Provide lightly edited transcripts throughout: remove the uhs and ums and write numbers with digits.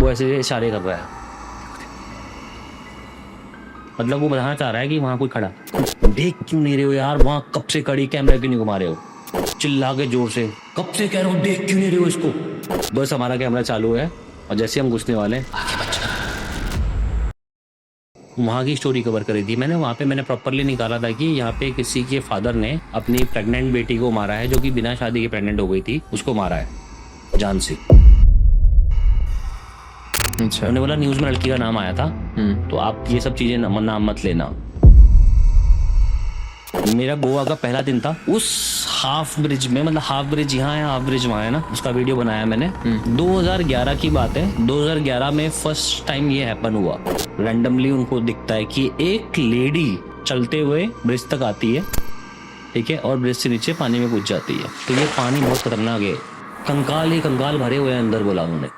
वो ऐसे इशारे कर रहा है, मतलब वो बताना चाह रहा है कि वहां कोई खड़ा। देख क्यों नहीं रहे हो यार, वहां कब से खड़ी, कैमरा क्यों नहीं घुमा रहे हो? चिल्ला के जोर से, कब से कह रहा हूँ देख क्यों नहीं रहे हो इसको। बस हमारा कैमरा चालू है और जैसे हम घुसने वाले हैं, आगे बच जा। वहाँ की स्टोरी कवर करी थी मैंने। वहाँ पे मैंने प्रॉपरली निकाला था कि यहाँ पे किसी के फादर ने अपनी प्रेग्नेंट बेटी को मारा है, जो कि बिना शादी के प्रेग्नेंट हो गई थी, उसको मारा है जान से। अच्छा। उन्होंने बोला न्यूज में लड़की का नाम आया था, तो आप ये सब चीजें नाम मत लेना। मेरा गोवा का पहला दिन था। उस हाफ ब्रिज में, मतलब हाफ ब्रिज यहाँ है हाफ ब्रिज वहाँ है ना, उसका वीडियो बनाया मैंने। 2011 की बात है। 2011 में फर्स्ट टाइम ये हैपन हुआ। रैंडमली उनको दिखता है कि एक लेडी चलते हुए ब्रिज तक आती है, ठीक है, और ब्रिज से नीचे पानी में कूद जाती है। तो ये पानी बहुत खतरनाक है, कंकाल ही कंकाल भरे हुए हैं अंदर, बोला उन्होंने।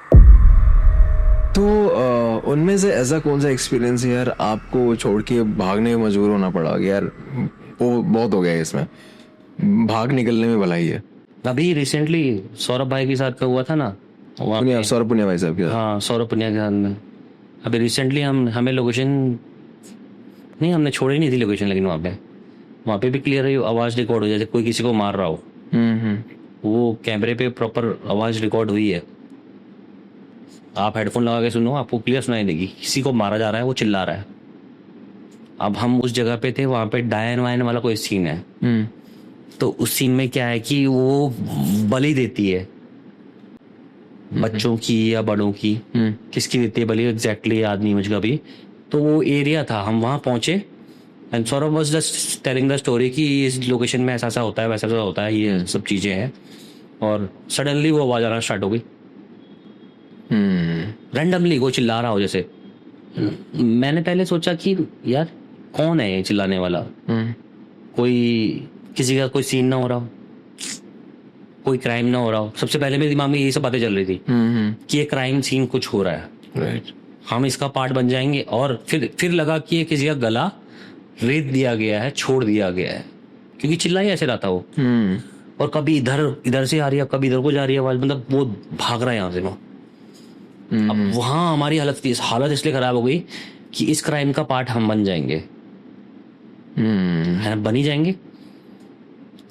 तो उनमें से ऐसा कौन सा एक्सपीरियंस है यार आपको छोड़ के भागने में मजबूर होना पड़ा कि यार वो बहुत हो गया है, इसमें भाग निकलने में भलाई है? अभी रिसेंटली सौरभ भाई के साथ का हुआ था ना, वहाँ पे। सौरभ पुनिया भाई साहब के साथ? हाँ, सौरभ पुनिया के साथ में अभी रिसेंटली हमें लोकेशन नहीं, हमने छोड़ी नहीं थी लोकेशन, लेकिन वहाँ पे भी क्लियर आवाज़ रिकॉर्ड हो, जैसे कोई किसी को मार रहा हो। वो कैमरे पे प्रॉपर आवाज़ रिकॉर्ड हुई है। आप हेडफोन लगा के सुनो, आपको क्लियर सुनाई देगी। किसी को मारा जा रहा है, वो चिल्ला रहा है। अब हम उस जगह पे थे, वहाँ पे डायन वायन वाला कोई सीन है। तो उस सीन में क्या है कि वो बलि देती है बच्चों की या बड़ों की। किसकी देती है बलि एग्जैक्टली याद नहीं मुझे अभी। तो वो एरिया था, हम वहाँ पहुंचे and Saurabh was just telling the story कि इस लोकेशन में ऐसा ऐसा होता है, वैसा वैसा होता है, ये सब चीज़ें हैं। और सडनली वो आवाज़ आना स्टार्ट हो गई, रैंडमली वो चिल्ला रहा हो जैसे। मैंने पहले सोचा कि यार कौन है ये चिल्लाने वाला, कोई किसी का कोई सीन ना हो रहा हो, कोई क्राइम ना हो रहा हो। सबसे पहले मेरे दिमाग में यही सब बातें चल रही थी कि ये क्राइम सीन कुछ हो रहा है, राइट, हम इसका पार्ट बन जाएंगे। और फिर लगा कि ये किसी का गला रेत दिया गया है, छोड़ दिया गया है, क्योंकि चिल्ला ही ऐसे रहा था वो। और कभी इधर से आ रही है, कभी इधर को जा रही है आवाज, मतलब वो भाग रहा है यहाँ से वहाँ। अब वहां हमारी हालत इसलिए खराब हो गई कि इस क्राइम का पार्ट हम बन जाएंगे, है बन ही जाएंगे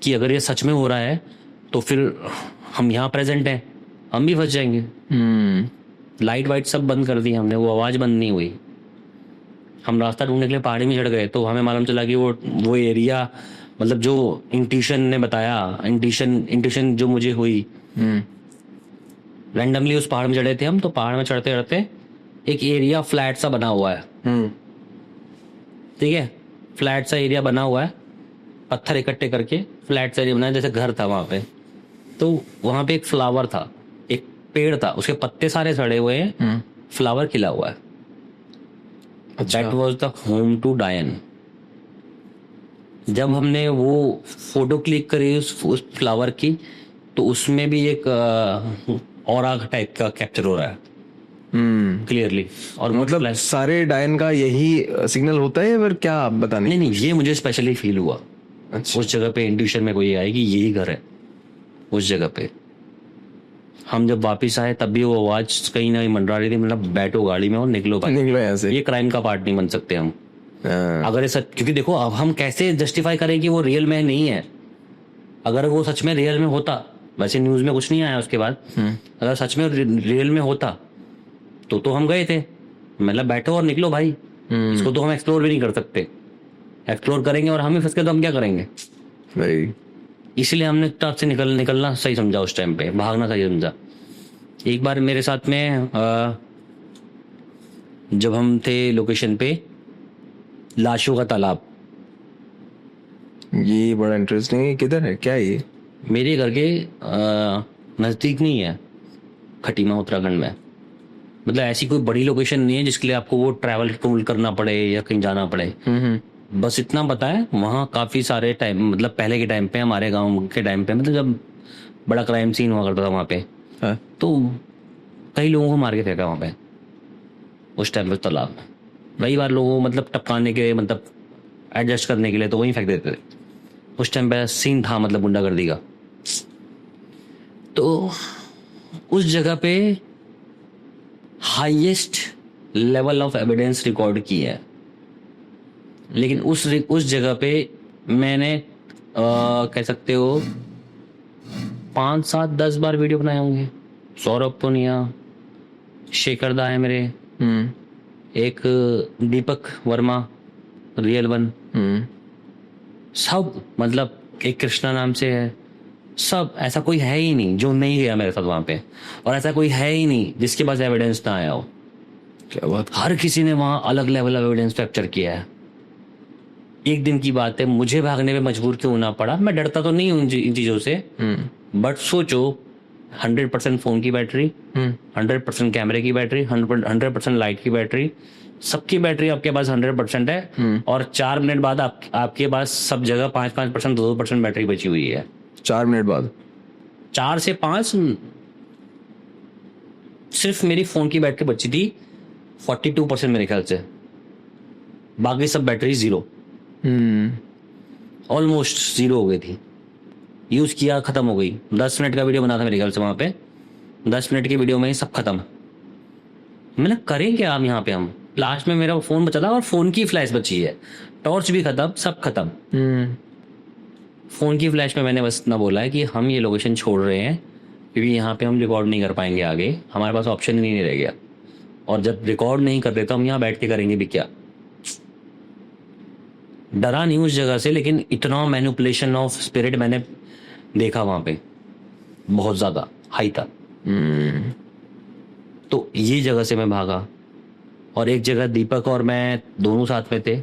कि अगर ये सच में हो रहा है तो फिर हम यहाँ प्रेजेंट हैं, हम भी फंस जाएंगे। लाइट वाइट सब बंद कर दी हमने, वो आवाज़ बंद नहीं हुई। हम रास्ता ढूंढने के लिए पहाड़ी में चढ़ गए, तो हमें मालूम चला कि वो एरिया, मतलब जो इंट्यूशन ने बताया, इंट्यूशन जो मुझे हुई, रैंडमली उस पहाड़ में चढ़े थे हम। तो पहाड़ में चढ़ते चढ़ते एक एरिया फ्लैट सा बना हुआ है, ठीक है, फ्लैट सा एरिया बना हुआ है, पत्थर इकट्ठे करके फ्लैट सा एरिया बना है, जैसे घर था वहाँ पे। तो वहाँ पे एक फ्लावर था, एक पेड़ था, उसके पत्ते सारे सड़े हुए हैं, फ्लावर खिला हुआ है। That was the home to dine. जब हमने वो फोटो क्लिक करी उस फ्लावर की, तो उसमें भी एक ऑरा टाइप का कैप्चर हो रहा है क्लियरली। और मतलब सारे डायन का यही सिग्नल होता है, पर क्या आप बताने? नहीं, ये मुझे स्पेशली फील हुआ। अच्छा। उस जगह पे इंट्यूशन में कोई आया कि यही घर है उस जगह पे। हम जब वापस आए तब भी वो आवाज कहीं ना कहीं मंडरा रही थी, मतलब बैठो गाड़ी में और निकलो भाई, निकलो यहाँ से। ये क्राइम का पार्ट नहीं बन सकते हम अगर ये सच। क्योंकि देखो अब हम कैसे जस्टिफाई करें कि वो रियल में नहीं है। अगर वो सच में रियल में होता, वैसे न्यूज में कुछ नहीं आया उसके बाद, अगर सच में रियल में होता तो हम गए थे, मतलब बैठो और निकलो भाई। इसको तो हम एक्सप्लोर भी नहीं कर सकते, एक्सप्लोर करेंगे और हम ही फंस के तो हम क्या करेंगे भाई? इसलिए हमने टॉप से निकलना सही समझा, उस टाइम पे भागना सही समझा। एक बार मेरे साथ में जब हम थे लोकेशन पे, लाशों का तालाब, ये बड़ा इंटरेस्टिंग है। किधर है, क्या है ये? मेरे घर के नज़दीक नहीं है, खटीमा उत्तराखंड में। मतलब ऐसी कोई बड़ी लोकेशन नहीं है जिसके लिए आपको वो ट्रैवल करना पड़े या कहीं जाना पड़े। बस इतना पता है वहाँ काफ़ी सारे टाइम, मतलब पहले के टाइम पे, हमारे गांव के टाइम पे, मतलब जब बड़ा क्राइम सीन हुआ करता था वहाँ पे, तो कई लोगों को मार के फेंका वहाँ पे उस टाइम पे तालाब में। कई बार लोगों को मतलब टपकाने के, मतलब एडजस्ट करने के लिए तो वहीं फेंक देते थे। उस टाइम पे सीन था, मतलब गुंडागर्दी का। तो उस जगह पे highest level of evidence record की है, लेकिन उस जगह पे मैंने कह सकते हो 5 7 10 बार वीडियो बनाए होंगे। सौरभ पुनिया, शेखर दा है मेरे, एक दीपक वर्मा रियल वन, सब मतलब एक कृष्णा नाम से है, सब ऐसा कोई है ही नहीं जो नहीं गया मेरे साथ वहां पे, और ऐसा कोई है ही नहीं जिसके पास एविडेंस ना आया हो। क्या बात। हर किसी ने वहां अलग लेवल ऑफ एविडेंस कैप्चर किया है। एक दिन की बात है, मुझे भागने में मजबूर क्यों ना पड़ा, मैं डरता तो नहीं हूँ इन चीजों से, बट सोचो 100% फोन की बैटरी, 100% कैमरे की बैटरी, 100% लाइट की बैटरी, सबकी बैटरी आपके पास 100% है, और 4 मिनट बाद आपके पास सब जगह 5% 2% बैटरी बची हुई है। 4 मिनट बाद 4 से 5 सिर्फ मेरी फोन की बैटरी बची थी 42% मेरे ख्याल से, बाकी सब बैटरी जीरो, ऑलमोस्ट जीरो हो गई थी। यूज किया, खत्म हो गई। 10 मिनट का वीडियो बना था मेरे ख्याल से वहां पे, 10 मिनट की वीडियो में ही सब खत्म। मैंने करें क्या हम यहाँ पे, हम लास्ट में मेरा फोन बचा था और फोन की फ्लैश बची है, टॉर्च भी खत्म, सब खत्म। फोन की फ्लैश में मैंने बस इतना बोला है कि हम ये लोकेशन छोड़ रहे हैं क्योंकि यहाँ पे हम रिकॉर्ड नहीं कर पाएंगे आगे, हमारे पास ऑप्शन ही नहीं रह गया, और जब रिकॉर्ड नहीं करते तो हम यहाँ बैठ के करेंगे भी क्या। डरा नहीं उस जगह से, लेकिन इतना मैनिपुलेशन ऑफ स्पिरिट मैंने देखा वहां पे, बहुत ज्यादा हाई था। तो ये जगह से मैं भागा, और एक जगह दीपक और मैं दोनों साथ में थे,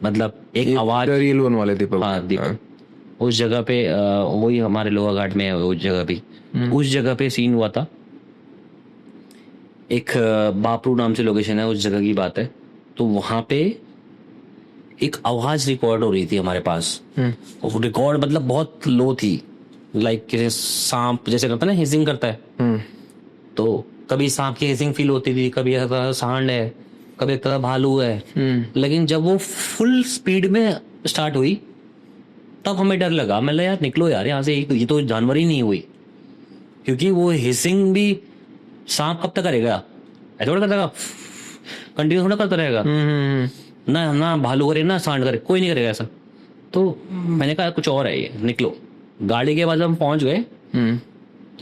मतलब एक आवाज, रियल वन वाले दीपक। हाँ दीपक, उस जगह पे वही हमारे लोहा घाट में है उस जगह भी, उस जगह पे सीन हुआ था। एक बापरू नाम से लोकेशन है, उस जगह की बात है। तो वहां पे एक आवाज रिकॉर्ड हो रही थी हमारे पास, रिकॉर्ड मतलब बहुत लो थी, लाइक किसी सांप जैसे करता है ना, हिसिंग करता है, तो कभी सांप की हिसिंग फील होती थी, कभी ऐसा सांड है, कभी एक तरह भालू है। लेकिन जब वो फुल स्पीड में स्टार्ट हुई तब हमें डर लगा, मैं यार निकलो यार यहाँ से, ये तो जानवर ही नहीं हुई, क्योंकि वो हिसिंग भी सांप कब तक करेगा, ऐसा थोड़ा करता, कंटिन्यू थोड़ा करता रहेगा, ना भालू करे ना सांड करे, कोई नहीं करेगा ऐसा। तो मैंने कहा कुछ और है ये, निकलो। गाड़ी के बाद हम पहुंच गए,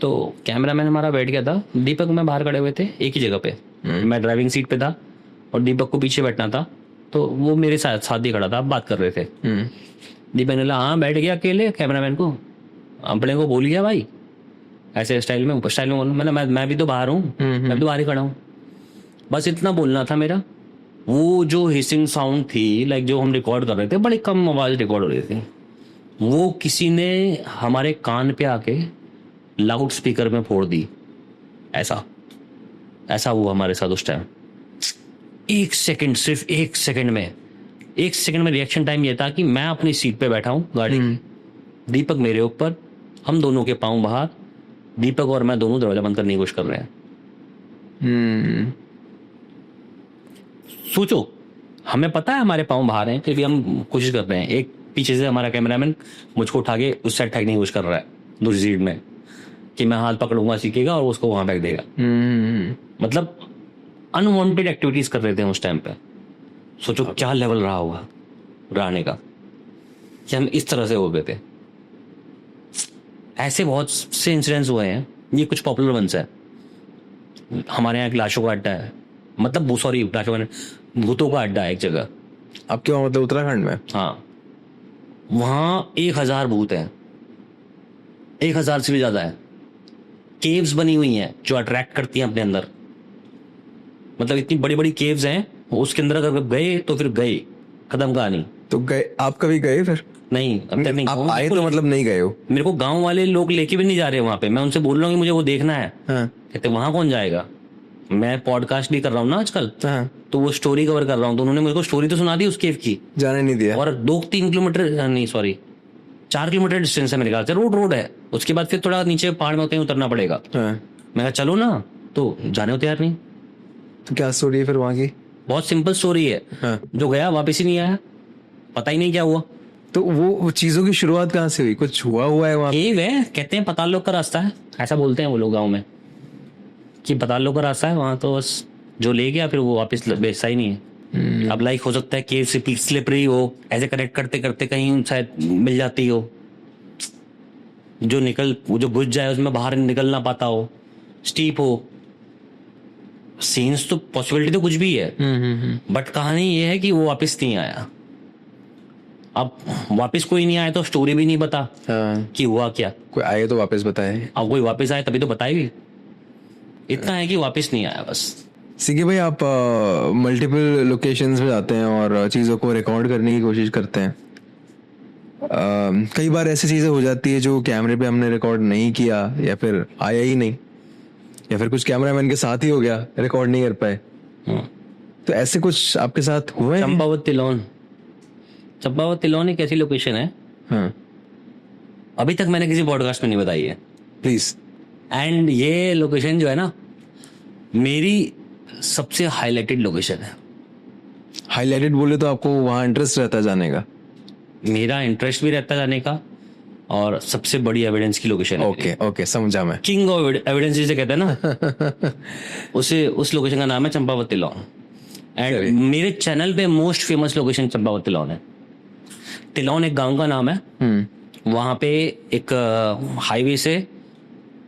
तो कैमरामैन हमारा बैठ गया था, दीपक में बाहर खड़े हुए थे एक ही जगह पे, मैं ड्राइविंग सीट पे था और दीपक को पीछे बैठना था, तो वो मेरे साथ ही खड़ा था, बात कर रहे थे। दीपक ने बोला हाँ बैठ गया अकेले, कैमरामैन को अपने को बोल गया भाई, ऐसे स्टाइल में बोला, मैं भी तो बाहर हूँ, मैं भी तो बाहर ही खड़ा हूँ, बस इतना बोलना था मेरा। वो जो हिसिंग साउंड थी, लाइक जो हम रिकॉर्ड कर रहे थे, बड़ी कम आवाज रिकॉर्ड हो रही थी, वो किसी ने हमारे कान पे आके लाउड स्पीकर में फोड़ दी, ऐसा हुआ हमारे साथ उस टाइम। 1 सेकंड, सिर्फ 1 सेकंड में रिएक्शन टाइम ये था कि मैं अपनी सीट पे बैठा हूँ गाड़ी की, दीपक मेरे ऊपर, हम दोनों के पांव बाहर, दीपक और मैं दोनों दरवाजा बंद करने की कोशिश कर रहे हैं। सोचो, हमें पता है हमारे पांव बाहर हैं, फिर भी हम कोशिश कर रहे हैं। एक पीछे से हमारा कैमरामैन मुझको उठा के उस साइड फेंकने की कोशिश कर रहा है, दूसरी सीट में, कि मैं हाथ पकड़ूंगा सीखेगा और उसको वहां फेंक देगा। मतलब अनवांटेड एक्टिविटीज कर रहे थे उस टाइम पे। सोचो क्या लेवल रहा होगा रहने का, कि हम इस तरह से हो गए थे। ऐसे बहुत से इंसिडेंट्स हुए हैं, ये कुछ पॉपुलर वंस है। हमारे यहाँ एक लाशों का अड्डा है, मतलब सॉरी लाशों का, भूतों का अड्डा है एक जगह। आपके वहां मतलब उत्तराखंड में? हाँ, वहां 1000 भूत हैं, 1000 से भी ज्यादा है। केव्स बनी हुई हैं जो अट्रैक्ट करती हैं अपने अंदर, मतलब इतनी बड़ी बड़ी केव्स हैं, उसके अंदर अगर गए तो फिर गए, खत्म कहानी। तो गए आप? कभी गए फिर? नहीं, अब तक नहीं। आप आए तो मतलब नहीं गए हो? मेरे को गांव वाले लोग लेके भी नहीं जा रहे वहां पे, मैं उनसे बोल रहा हूँ कि मुझे वो देखना है। कहते वहां कौन जाएगा, मैं पॉडकास्ट भी कर रहा हूँ ना आजकल, तो वो स्टोरी कवर कर रहा हूँ, तो उन्होंने मेरे को स्टोरी तो सुना दी उस केव की, जाने नहीं दिया। और 2-3 किलोमीटर नहीं सॉरी 4 किलोमीटर डिस्टेंस है मेरे ख्याल से, रोड है। उसके बाद फिर थोड़ा नीचे पहाड़ में कहीं उतरना पड़ेगा। मैं कहा चलो ना, तो जाने को तैयार नहीं। तो क्या स्टोरी है फिर वहां की? बहुत सिंपल स्टोरी है। जो गया वापस ही नहीं आया, पता ही नहीं क्या हुआ। तो वो चीजों की शुरुआत कहाँ से हुई? कुछ हुआ है वहां? केव है, कहते हैं पाताल लोक का रास्ता है, ऐसा बोलते हैं वो लोग गाँव में। कि पतालों का रास्ता है वहाँ, तो बस जो ले गया फिर वो वापस बेचता ही नहीं है। अब लाइक हो सकता है केव स्लिपरी हो, ऐसे कनेक्ट करते करते कहीं शायद मिल जाती हो, जो घुस जाए उसमें बाहर निकल ना पाता हो, स्टीप हो। सीन्स तो पॉसिबिलिटी तो कुछ भी है, बट कहानी ये है कि वो वापस नहीं आया। अब वापस कोई नहीं आया तो स्टोरी भी नहीं बता कि हुआ क्या। कोई आए तो वापस बताए। अब कोई वापस आए तभी तो बताएगी। इतना है कि वापस नहीं आया बस। सीके भाई, आप मल्टीपल लोकेशंस में जाते हैं और चीज़ों को रिकॉर्ड करने की कोशिश करते हैं। कई बार ऐसी चीज़ें हो जाती है जो कैमरे पे हमने रिकॉर्ड नहीं किया, या फिर आया ही नहीं, या फिर कुछ कैमरामैन के साथ ही हो गया, रिकॉर्ड नहीं कर पाए। तो ऐसे कुछ आपके साथ हुए हैं? चंपावत तिलौन एक ऐसी लोकेशन है, हाँ, अभी तक मैंने किसी पॉडकास्ट में नहीं बताई है। प्लीज। एंड ये लोकेशन जो है ना, मेरी सबसे हाईलाइटेड लोकेशन है। हाईलाइटेड बोले तो आपको वहाँ इंटरेस्ट रहता है जाने का? मेरा इंटरेस्ट भी रहता है जाने का, और सबसे बड़ी एविडेंस की लोकेशन है। ओके, समझा मैं। किंग ऑफ एविडेंस जिसे कहते हैं ना उस लोकेशन का नाम है चंपावत तिलौन। एंड मेरे चैनल पे मोस्ट फेमस लोकेशन चंपावत तिलौन है। तिलौन एक गांव का नाम है। वहां पे एक हाईवे से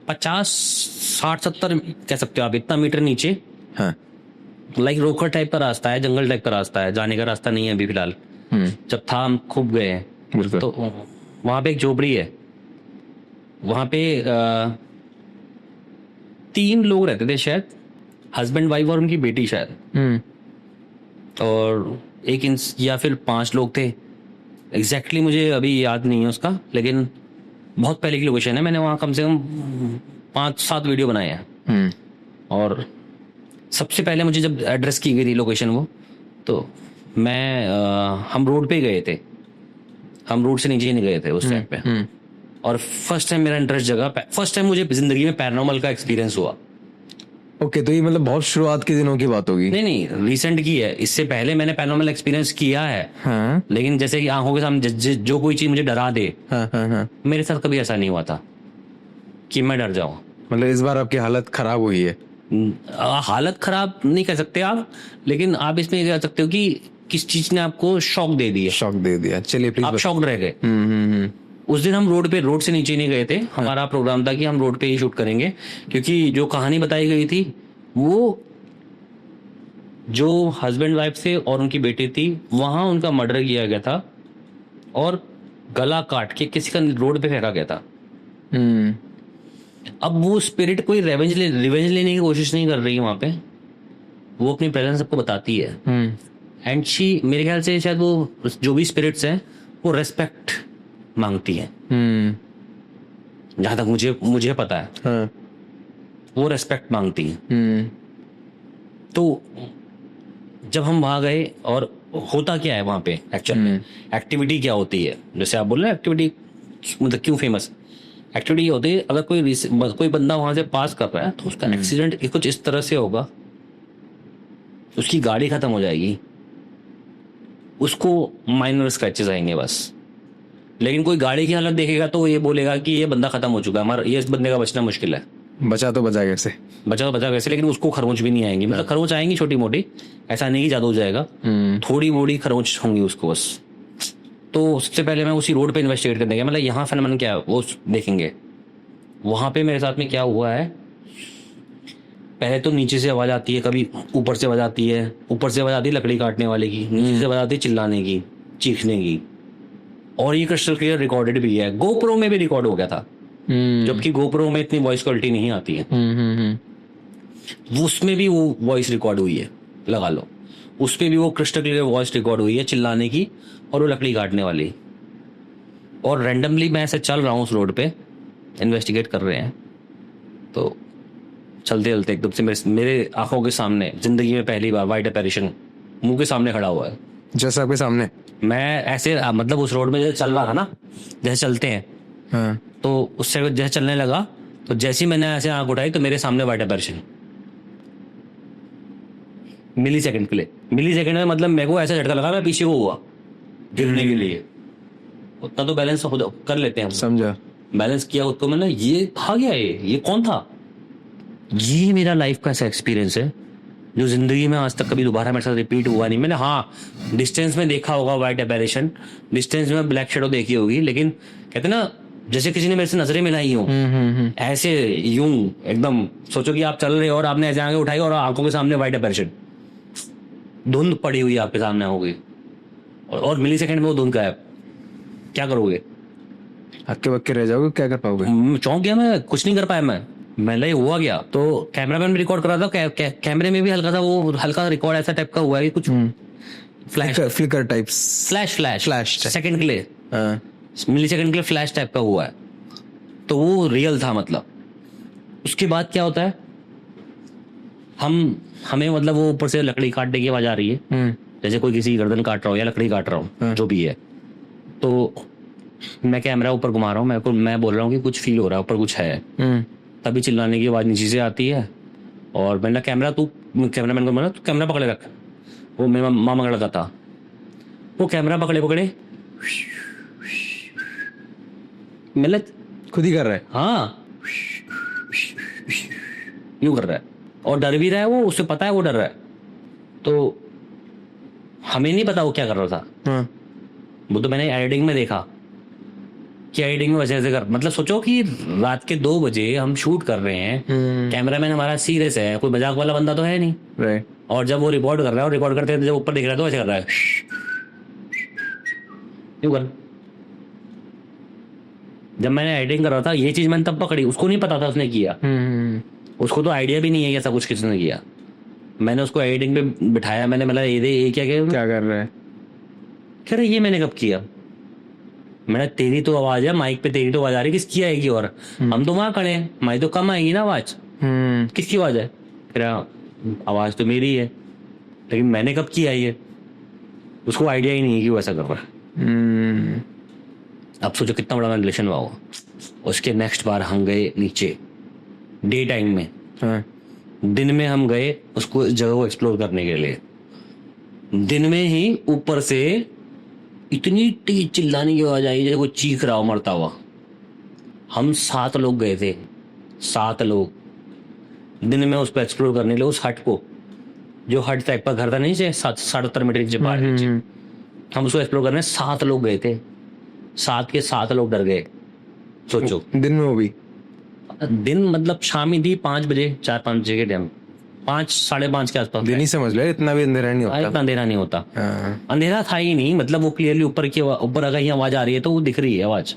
50, 60, 70 कह सकते हो आप, इतना मीटर नीचे, हाँ, लाइक रोखड़ टाइप का रास्ता है, जंगल टाइप का रास्ता है। जाने का रास्ता नहीं है अभी फिलहाल, जब था हम खूब गए हैं। तो वहां पे एक झोपड़ी है। वहां पे 3 लोग रहते थे शायद, हस्बैंड वाइफ और उनकी बेटी शायद, और या फिर 5 लोग थे। एग्जैक्टली मुझे अभी याद नहीं है उसका, लेकिन बहुत पहले की लोकेशन है। मैंने वहाँ कम से कम 5-7 वीडियो बनाए हैं। और सबसे पहले मुझे जब एड्रेस की गई थी लोकेशन वो, तो हम रोड पे गए थे, हम रोड से नीचे ही नहीं गए थे उस टाइम पे। और फर्स्ट टाइम मेरा इंटरेस्ट जगा, फर्स्ट टाइम मुझे जिंदगी में पैरानॉर्मल का एक्सपीरियंस हुआ। ओके, तो ये मतलब बहुत शुरुआत के दिनों की बात होगी? नहीं, रिसेंट की है। इससे पहले मैंने पैरानॉर्मल एक्सपीरियंस किया है। हाँ? लेकिन जैसे कि आंखों के सामने जो कोई चीज मुझे डरा दे, हाँ। मेरे साथ कभी ऐसा नहीं हुआ था कि मैं डर जाऊं। मतलब इस बार आपकी हालत खराब हुई है? हालत खराब नहीं कह सकते आप, लेकिन आप इसमें ये कह सकते हो कि किस चीज ने आपको शॉक दे दिया। शॉक दे दिया, चलिए प्लीज। आप शॉक्ड रह गए। उस दिन हम रोड से नीचे नहीं गए थे। हमारा प्रोग्राम था कि हम रोड पे ही शूट करेंगे, क्योंकि जो कहानी बताई गई थी, वो जो हस्बैंड वाइफ थे और उनकी बेटी थी, वहां उनका मर्डर किया गया था और गला काट के किसी का रोड पे फेंका गया था। अब वो स्पिरिट कोई रिवेंज लेने की कोशिश नहीं कर रही है वहां पे, वो अपनी प्रेजेंस सबको बताती है। एंड मेरे ख्याल से शायद वो जो भी स्पिरिट्स हैं वो रेस्पेक्ट मांगती है, जहां तक मुझे पता है। हाँ। वो रेस्पेक्ट मांगती है। तो जब हम वहां गए, और होता क्या है वहां पे एक्चुअल में, एक्टिविटी क्या होती है, जैसे आप बोल रहे हैं एक्टिविटी मतलब क्यों फेमस, एक्टिविटी होती है अगर कोई बंदा वहां से पास कर रहा है तो उसका एक्सीडेंट कुछ इस तरह से होगा, उसकी गाड़ी खत्म हो जाएगी, उसको माइनर स्क्रैचेस आएंगे बस। लेकिन कोई गाड़ी की हालत देखेगा तो वो ये बोलेगा कि ये बंदा खत्म हो चुका है, हमारा ये इस बंदे का बचना मुश्किल है। बचा तो बचा कैसे, लेकिन उसको खरोंच भी नहीं आएंगी। मतलब खरोंच आएंगी छोटी मोटी, ऐसा नहीं कि ज्यादा हो जाएगा, थोड़ी मोड़ी खरोंच होंगी उसको बस। तो सबसे पहले मैं उसी रोड पे इन्वेस्टिगेट करने गया, मतलब यहाँ फेनोमेनन क्या है वो देखेंगे। वहां पे मेरे साथ में क्या हुआ है, पहले तो नीचे से आवाज आती है, कभी ऊपर से आवाज आती है, ऊपर से आवाज आती है लकड़ी काटने वाले की, नीचे से आवाज आती है चिल्लाने की, चीखने की। और ये क्रिस्टल क्लियर रिकॉर्डेड भी है, गोप्रो में भी रिकॉर्ड हो गया था, जबकि गोप्रो में इतनी वॉइस क्वालिटी नहीं आती है। उसमें भी वो वॉइस रिकॉर्ड हुई है, लगा लो, उसमें भी वो क्रिस्टल क्लियर वॉइस रिकॉर्ड हुई है चिल्लाने की और वो लकड़ी काटने वाली। और रैंडमली मैं ऐसे चल रहा हूँ उस रोड पे, इन्वेस्टिगेट कर रहे हैं, तो चलते चलते एकदम से मेरे आंखों के सामने जिंदगी में पहली बार वाइट अपैरिशन मुंह के सामने खड़ा हुआ है। जैसे आपके सामने? मैं ऐसे मतलब उस रोड में जैसे चल रहा था ना, जैसे चलते हैं, हाँ। तो उससे जैसे चलने लगा, तो जैसे ही मैंने ऐसे आंख उठाई तो मेरे सामने वाइट अपैरिशन। मिली सेकंड के लिए, मिली सेकंड में मतलब मेरे को ऐसा झटका लगा, मैं पीछे को हुआ गिरने के लिए। उतना तो बैलेंस कर लेते हैं हम, समझा। बैलेंस किया उसको मैंने, ये था क्या, ये कौन था, ये मेरा लाइफ का ऐसा एक्सपीरियंस है जो जिंदगी में आज तक कभी दोबारा मेरे साथ रिपीट हुआ नहीं। मैंने हाँ डिस्टेंस में देखा होगा वाइट एपेरेशन, डिस्टेंस में ब्लैक शेडो देखी होगी, लेकिन कहते ना जैसे किसी ने मेरे से नजरें मिलाई हो, ऐसे यूं एकदम सोचो कि आप चल रहे हो और आपने ऐसे आगे उठाई और आंखों के सामने वाइट एपेरेशन, धुंध पड़ी हुई आपके सामने होगी और मिली सेकेंड में वो धुंध गायब। क्या करोगे? हक्के बक्के रह जाओगे, क्या कर पाओगे? चौंक गया मैं, कुछ नहीं कर पाया मैं ये हुआ गया। तो कैमरामैन भी रिकॉर्ड कर रहा था, कैमरे में भी हल्का सा वो हल्का रिकॉर्ड ऐसा टाइप का हुआ है कुछ flash flicker types, flash second के लिए, मिली सेकंड के लिए फ्लैश टाइप का हुआ है। तो वो रियल था मतलब। उसके बाद क्या होता है, हमें मतलब वो ऊपर से लकड़ी काटने की आवाज आ रही है, जैसे कोई किसी गर्दन काट रहा हो या लकड़ी काट रहा हो, जो भी है। तो मैं कैमरा ऊपर घुमा रहा हूँ, मैं बोल रहा हूँ कि कुछ फील हो रहा है, ऊपर कुछ है। तभी चिल्लाने की आवाज नीचे से आती है और मैंने कैमरामैन को बोला तू कैमरा पकड़े रख। वो मेरा मामा लड़का था, वो कैमरा पकड़े मतलब खुद ही कर रहा है। हाँ यूं कर रहा है और डर भी रहा है वो, उससे पता है वो डर रहा है। तो हमें नहीं पता वो क्या कर रहा था। वो तो मैंने एडिटिंग में देखा कि एडिटिंग में वैसे कर, मतलब सोचो कि रात के 2 बजे हम शूट कर रहे हैं, कैमरामैन हमारा सीरियस है, कोई मजाक वाला बंदा तो है नहीं। राइट। और जब वो रिकॉर्ड कर रहा है और रिकॉर्ड करते जब ऊपर देख रहा है तो ऐसे कर रहा है क्यों कर। जब मैंने एडिटिंग कर रहा था ये चीज मैंने तब पकड़ी, उसको नहीं पता था उसने किया, उसको तो आइडिया भी नहीं है ऐसा कुछ किसने किया। मैंने उसको एडिटिंग पे बिठाया, मैंने मतलब ये क्या कर रहा है, कह रहे ये मैंने कब किया। मैंने तेरी तो आवाज है माइक पे, तेरी तो आवाज आ रही, किसकी आएगी? और हम तो वहां खड़े हैं, माइक तो कम आएगी ना आवाज, किसकी आवाज है? कह रहा आवाज तो मेरी है, लेकिन मैंने कब किया ये? उसको आइडिया ही नहीं है कि वो ऐसा कर रहा है। अब सोचो कितना बड़ा रिलेशन हुआ होगा। उसके नेक्स्ट बार हम गए नीचे डे टाइम में, दिन में हम गए उसको इस जगह को एक्सप्लोर करने के लिए। दिन में ही ऊपर से इतनी तेज चिल्लाने की आवाज आई जैसे कोई चीख रहा हो मरता हुआ। हम 7 लोग गए थे, 7 लोग दिन में उसको एक्सप्लोर करने के लिए। उस हट को, जो हट टाइप का घर था नहीं, 70 मीटर नीचे पहाड़ नीचे, हम उसको एक्सप्लोर करने 7 लोग गए थे। 7 के 7 लोग डर गए। सोचो दिन में, वो भी दिन मतलब शाम ही थी, 5 बजे, 4-5 बजे के टाइम, 5 साढ़े 5 के आसपास। दिन ही समझ लो, इतना भी अंधेरा नहीं होता। इतना अंधेरा नहीं होता। अंधेरा था ही नहीं, मतलब वो क्लियरली ऊपर अगर आवाज आ रही है तो वो दिख रही है, आवाज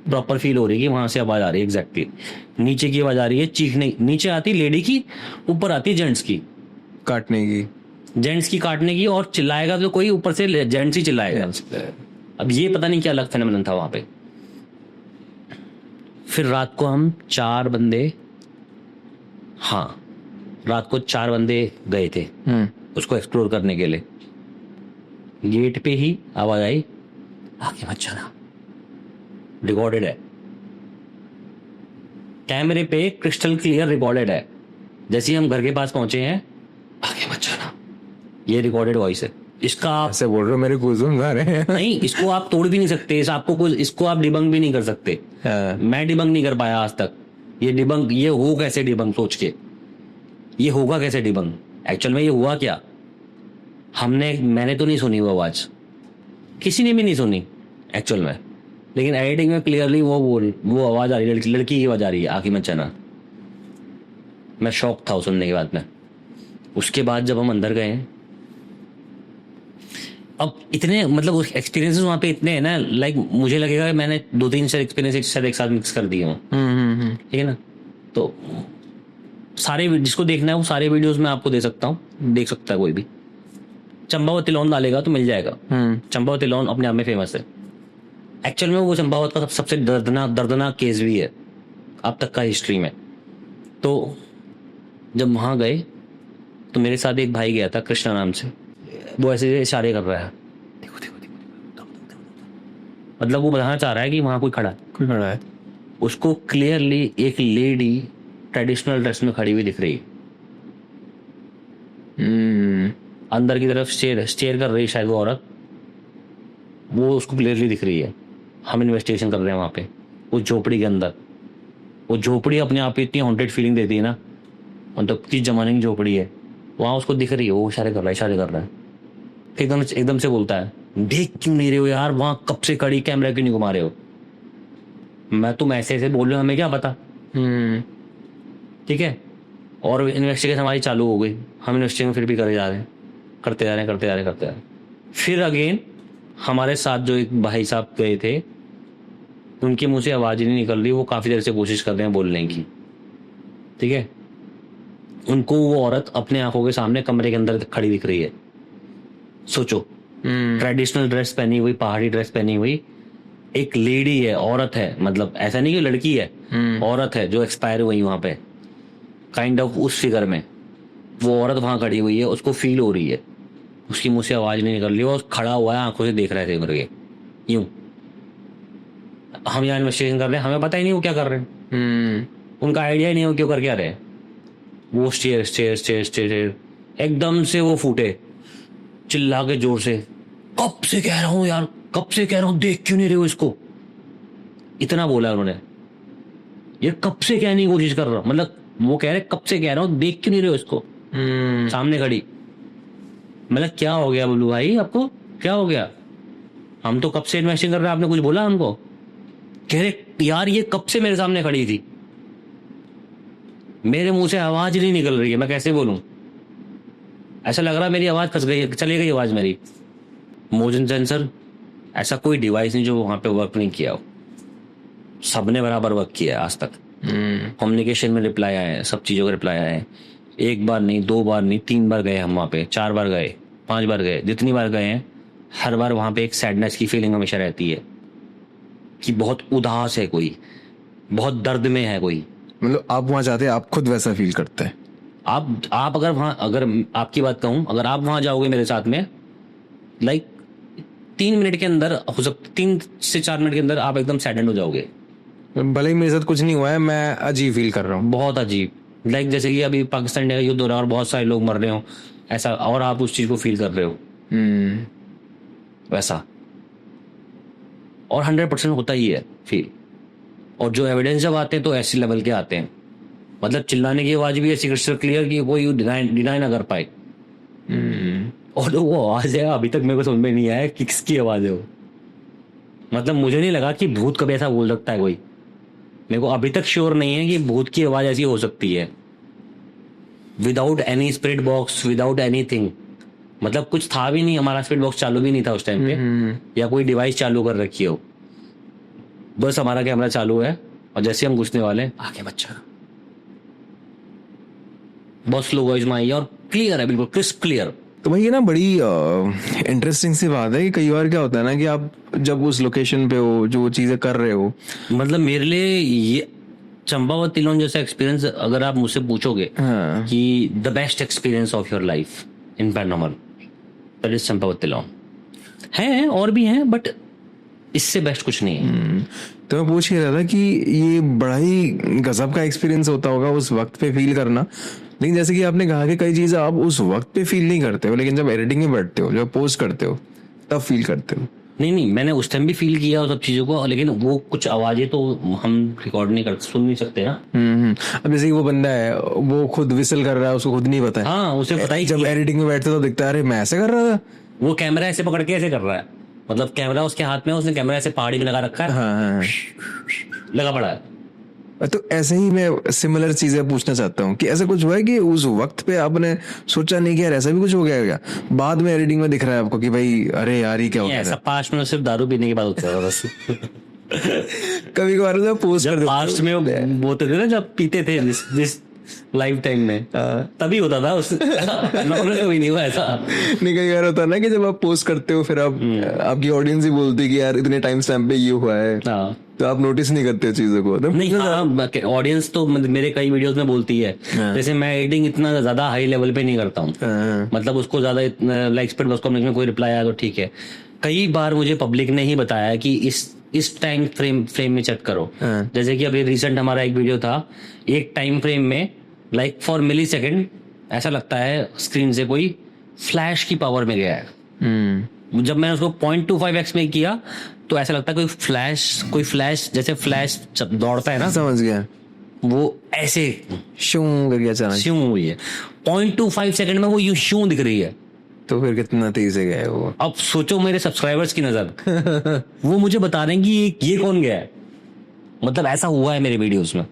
प्रॉपर फील हो रही है कि वहां से आवाज आ रही है। एग्जैक्टली नीचे की आवाज आ रही है, चीखने, नीचे आती लेडी की, ऊपर आती जेंट्स की काटने की, जेंट्स की काटने की। और चिल्लाएगा तो कोई ऊपर से जेंट्स ही चिल्लाएगा। अब ये पता नहीं क्या अलग फेनोमेनन था वहां पे। फिर रात को हम 4 बंदे, हाँ रात को 4 बंदे गए थे उसको एक्सप्लोर करने के लिए। गेट पे ही आवाज आई, आगे मत जाना। रिकॉर्डेड है, कैमरे पे क्रिस्टल क्लियर रिकॉर्डेड है। जैसे ही हम घर के पास पहुंचे हैं, आगे मत जाना, ये रिकॉर्डेड वॉइस है। इसका आप ऐसे बोल रहे हो, मेरे गूज़बम्स आ रहे हैं। नहीं, इसको आप तोड़ भी नहीं सकते, इसको आप डिबंक भी नहीं कर सकते। मैं डिबंक नहीं कर पाया आज तक। ये हो कैसे डिबंक, सोच के ये होगा कैसे डिबंक? एक्चुअल में ये हुआ क्या, मैंने तो नहीं सुनी वो आवाज, किसी ने भी नहीं सुनी एक्चुअल में, लेकिन एडिटिंग में क्लियरली वो आवाज आ रही है, लड़की की आवाज आ रही है, आगे मत जाना। मैं शॉक था सुनने के बाद में। उसके बाद जब हम अंदर गए, अब इतने मतलब एक्सपीरियंसेस वहां पे इतने हैं ना, लाइक मुझे लगेगा कि मैंने 2-3 एक्सपीरियंस शायद एक साथ मिक्स कर दिए हूँ, ठीक है ना। तो सारे जिसको देखना है वो सारे वीडियोस में आपको दे सकता हूँ, देख सकता है कोई भी। चंपावती लॉन डालेगा तो मिल जाएगा। चंपावती लॉन अपने आप में फेमस है। एक्चुअल में वो चंपावत का सबसे दर्दनाक केस भी है अब तक का हिस्ट्री में। तो जब वहां गए तो मेरे साथ एक भाई गया था कृष्णा नाम से, वो ऐसे इशारे कर रहा है, देखो देखो देखो, मतलब वो बताना चाह रहा है कि वहां कोई खड़ा है। उसको क्लियरली एक लेडी ट्रेडिशनल ड्रेस में खड़ी हुई दिख रही, अंदर की तरफ स्टेयर कर रही, शायद वो औरत, वो उसको क्लियरली दिख रही है। हम इन्वेस्टिगेशन कर रहे हैं वहां पे, उस झोपड़ी के अंदर। वो झोपड़ी अपने आप इतनी हॉन्टेड फीलिंग देती है ना, मतलब किस जमाने की झोपड़ी है, वहाँ उसको दिख रही है, वो इशारे कर रहा है। एकदम से बोलता है, देख क्यों नहीं रहे हो यार, वहाँ कब से खड़ी, कैमरा क्यों नहीं घुमा रहे हो? मैं तुम ऐसे बोल रहे हो, हमें क्या पता। ठीक है। और इन्वेस्टिगेशन हमारी चालू हो गई, हम इन्वेस्टिगेशन फिर भी करते जा रहे हैं। फिर अगेन हमारे साथ जो एक भाई साहब गए थे, उनके मुंह से आवाज़ ही नहीं निकल रही, वो काफ़ी देर से कोशिश कर रहे हैं बोलने की। ठीक है। उनको वो औरत अपने आंखों के सामने कमरे के अंदर खड़ी दिख रही है। सोचो, ट्रेडिशनल ड्रेस पहनी हुई, पहाड़ी ड्रेस पहनी हुई एक लेडी है, औरत है, मतलब ऐसा नहीं कि लड़की है, औरत है जो एक्सपायर हुई वहां पे, काइंड ऑफ उस फिगर में वो औरत वहां खड़ी हुई है, उसको फील हो रही है, उसकी मुंह से आवाज नहीं निकल रही, और खड़ा हुआ है, आंखों से देख रहे थे करके यूं। हम यहाँ इन्वेस्टिगेशन कर रहे हैं, हमें पता ही नहीं वो क्या कर रहे हैं, उनका आइडिया ही नहीं हो क्यों कर क्या रहे। वो स्टेयर एकदम से वो फूटे, चिल्ला के जोर से, कब से कह रहा हूं यार, कब से कह रहा हूं, देख क्यों नहीं रहे हो इसको, इतना बोला उन्होंने। ये कब से कहने की कोशिश कर रहा हूं, मतलब वो कह रहे कब से कह रहा हूं, देख क्यों नहीं रहे हो इसको, सामने खड़ी। मतलब क्या हो गया बोलू भाई, आपको क्या हो गया? हम तो कब से इन्वेस्टिंग कर रहे हैं, आपने कुछ बोला हमको? कह रहे यार ये कब से मेरे सामने खड़ी थी, मेरे मुंह से आवाज नहीं निकल रही है, मैं कैसे बोलूं, ऐसा लग रहा है मेरी आवाज फंस गई, चली गई आवाज मेरी। मोशन सेंसर ऐसा कोई डिवाइस नहीं जो वहां पे वर्क नहीं किया हो, सबने बराबर वर्क किया है आज तक। कम्युनिकेशन में रिप्लाई आए हैं, सब चीज़ों के रिप्लाई आए हैं, एक बार नहीं, 2 बार नहीं, 3 बार गए हम वहाँ पे, 4 बार गए, 5 बार गए, जितनी बार गए हैं हर बार वहाँ पे एक सैडनेस की फीलिंग हमेशा रहती है कि बहुत उदास है कोई, बहुत दर्द में है कोई। मतलब आप वहां जाते हैं, आप खुद वैसा फील करते हैं? आप अगर वहाँ, अगर आपकी बात कहूँ, अगर आप वहाँ जाओगे मेरे साथ में, लाइक 3 मिनट के अंदर हो सकता, 3 से 4 मिनट के अंदर आप एकदम सैडेंड हो जाओगे। भले ही मेरे साथ कुछ नहीं हुआ है, मैं अजीब फील कर रहा हूँ, बहुत अजीब, लाइक जैसे कि अभी पाकिस्तान इंडिया का युद्ध हो रहा है और बहुत सारे लोग मर रहे हो ऐसा, और आप उस चीज को फील कर रहे हो वैसा। और 100% होता ही है फील। और जो एविडेंस जब आते हैं तो ऐसे लेवल के आते हैं, मतलब चिल्लाने की आवाज भी ऐसी क्रिस्टल क्लियर कि कोई डिनाई ना कर पाए। और वो आवाज है, अभी तक मेरे को समझ में नहीं आया कि किसकी आवाज है वो। मतलब मुझे नहीं लगा कि भूत कभी ऐसा बोल सकता है कोई, मेरे को अभी तक श्योर नहीं है कि भूत की आवाज ऐसी हो सकती है without any spirit box, without anything. मतलब कुछ था भी नहीं, हमारा स्पिरिट बॉक्स चालू भी नहीं था उस टाइम पे, या कोई डिवाइस चालू कर रखी हो, बस हमारा कैमरा चालू है और जैसे हम घुसने वाले आगे बच्चा बहुत स्लो वॉइस में आई है और क्लियर है, बिल्कुल क्रिस्प क्लियर। तो भाई ये ना बड़ी इंटरेस्टिंग सी बात है कि कई बार क्या होता है ना कि आप जब उस लोकेशन पे हो, जो चीजें कर रहे हो, मतलब मेरे लिए ये चंपावत तिलोन जैसा एक्सपीरियंस अगर आप मुझसे पूछोगे कि the best experience of your life in paranormal, that is Champawat Tilon. है और भी हैं, बट इससे बेस्ट कुछ नहीं है। तो मैं पूछ ही रहा था कि ये बड़ा ही गजब का एक्सपीरियंस होता होगा उस वक्त पे फील करना, लेकिन जैसे कि आपने कहा कि कई चीजें आप उस वक्त पे फील नहीं करते हो, लेकिन जब एडिटिंग में बैठते हो, जब पोस्ट करते हो, तब फील करते हो। नहीं, मैंने उस टाइम भी फील किया उस सब चीजों को, लेकिन वो कुछ आवाजें तो हम रिकॉर्ड नहीं कर, सुन नहीं सकते ना। अब जैसे कि वो बंदा है, वो खुद विसल कर रहा है, उसको खुद नहीं पता है। हाँ, उसे पता ही। जब एडिटिंग में बैठते तो दिखता है, अरे मैं ऐसे कर रहा था, वो कैमरा ऐसे पकड़ के ऐसे कर रहा है, मतलब कैमरा उसके हाथ में, उसने कैमरा ऐसे पहाड़ी में लगा रखा है। हाँ। लगा पड़ा है। तो ऐसे ही मैं सिमिलर चीजें पूछना चाहता हूँ कि ऐसा कुछ हुआ है कि उस वक्त पे आपने सोचा नहीं कि यार ऐसा भी कुछ हो गया क्या, बाद में एडिटिंग में दिख रहा है आपको कि भाई अरे यार ये क्या हो गया? ऐसा पास्ट में सिर्फ दारू पीने के बाद होता है बस। कभी कभार जब पोस्ट कर पास्ट में बोलते थे ना, जब पीते थे जिस लाइफ टाइम में, तभी होता था उस कभी नहीं हुआ ऐसा। नहीं, कई बार होता ना कि जब आप पोस्ट करते हो फिर आप आपकी ऑडियंस ही बोलती है कि यार इतने टाइम स्टैम्प पे ये हुआ है, तो आप नोटिस नहीं करते चीजों को। तो नहीं, ऑडियंस तो मेरे कई वीडियोस में बोलती है, जैसे मैं एडिटिंग इतना ज्यादा हाई लेवल पे नहीं करता हूँ, मतलब उसको ज्यादा लाइक स्पीड बस में कोई रिप्लाई आया तो ठीक है। कई बार मुझे पब्लिक ने ही बताया कि इस टाइम फ्रेम में चेक करो। जैसे कि अभी रिसेंट हमारा एक वीडियो था, एक टाइम फ्रेम में लाइक फॉर मिली सेकेंड ऐसा लगता है स्क्रीन से कोई फ्लैश की पावर में गया है। जब मैंने उसको 0.25x में किया तो ऐसा लगता है कोई फ्लैश जैसे फ्लैश दौड़ता है ना, समझ गया, वो ऐसे शू करके अचानक, श्यूं हुई है, 0.25 सेकंड में वो यूं श्यूं दिख रही है। तो फिर कितना तेज से गया है वो? अब सोचो मेरे सब्सक्राइबर्स की नजर वो मुझे बता रहे हैं कि ये कौन गया है। मतलब ऐसा हुआ है मेरे वीडियोस में,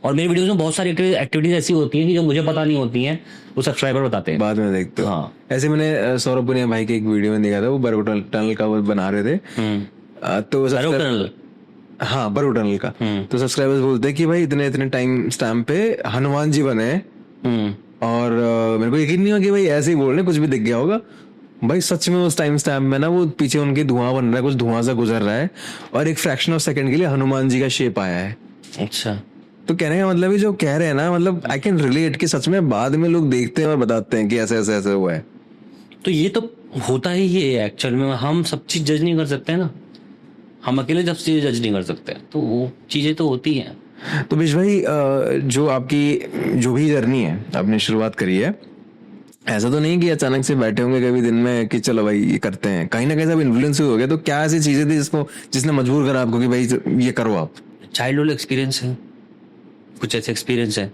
और मेरे वीडियोस में बहुत सारी एक्टिविटीज ऐसी होती हैं कि जो मुझे पता नहीं होती हैं, वो सब्सक्राइबर बताते हैं बाद में देखते हो। हाँ। ऐसे मैंने सौरभ पुनिया भाई के एक वीडियो में देखा था, वो बरू टनल का वो बना रहे थे। तो टनल, हाँ बरू टनल का। तो सब्सक्राइबर्स बोलते हैं कि भाई इतने इतने टाइम स्टैम्प पे हनुमान जी बने हैं, और मेरे को यकीन नहीं हुआ कि भाई ऐसे ही बोल रहे, कुछ भी दिख गया होगा। भाई सच में उस टाइम स्टैम्प में ना वो पीछे उनके धुआं बन रहा है, कुछ धुआं सा गुजर रहा है, और एक फ्रैक्शन ऑफ सेकंड के लिए हनुमान जी का शेप आया है। अच्छा, तो कहने का मतलब है, जो कह रहे हैं ना, मतलब आई कैन रिलेट कि सच में बाद में लोग देखते हैं और बताते हैं कि ऐसे ऐसे ऐसे हुआ है। तो ये तो होता ही है एक्चुअल में। हम सब चीज जज नहीं कर सकते ना, हम अकेले जब चीजें जज नहीं कर सकते, तो वो चीजें तो होती हैं। तो बिश भाई, जो आपकी जो भी जर्नी है आपने शुरुआत करी है, ऐसा तो नहीं कि अचानक से बैठे होंगे कभी दिन में कि चलो भाई ये करते हैं, कहीं ना कहीं सब इन्फ्लुएंस हो गया। तो क्या ऐसी चीजें थी जिसने मजबूर करा आपको कि भाई ये करो आप? चाइल्डहुड एक्सपीरियंस है, कुछ ऐसे एक्सपीरियंस है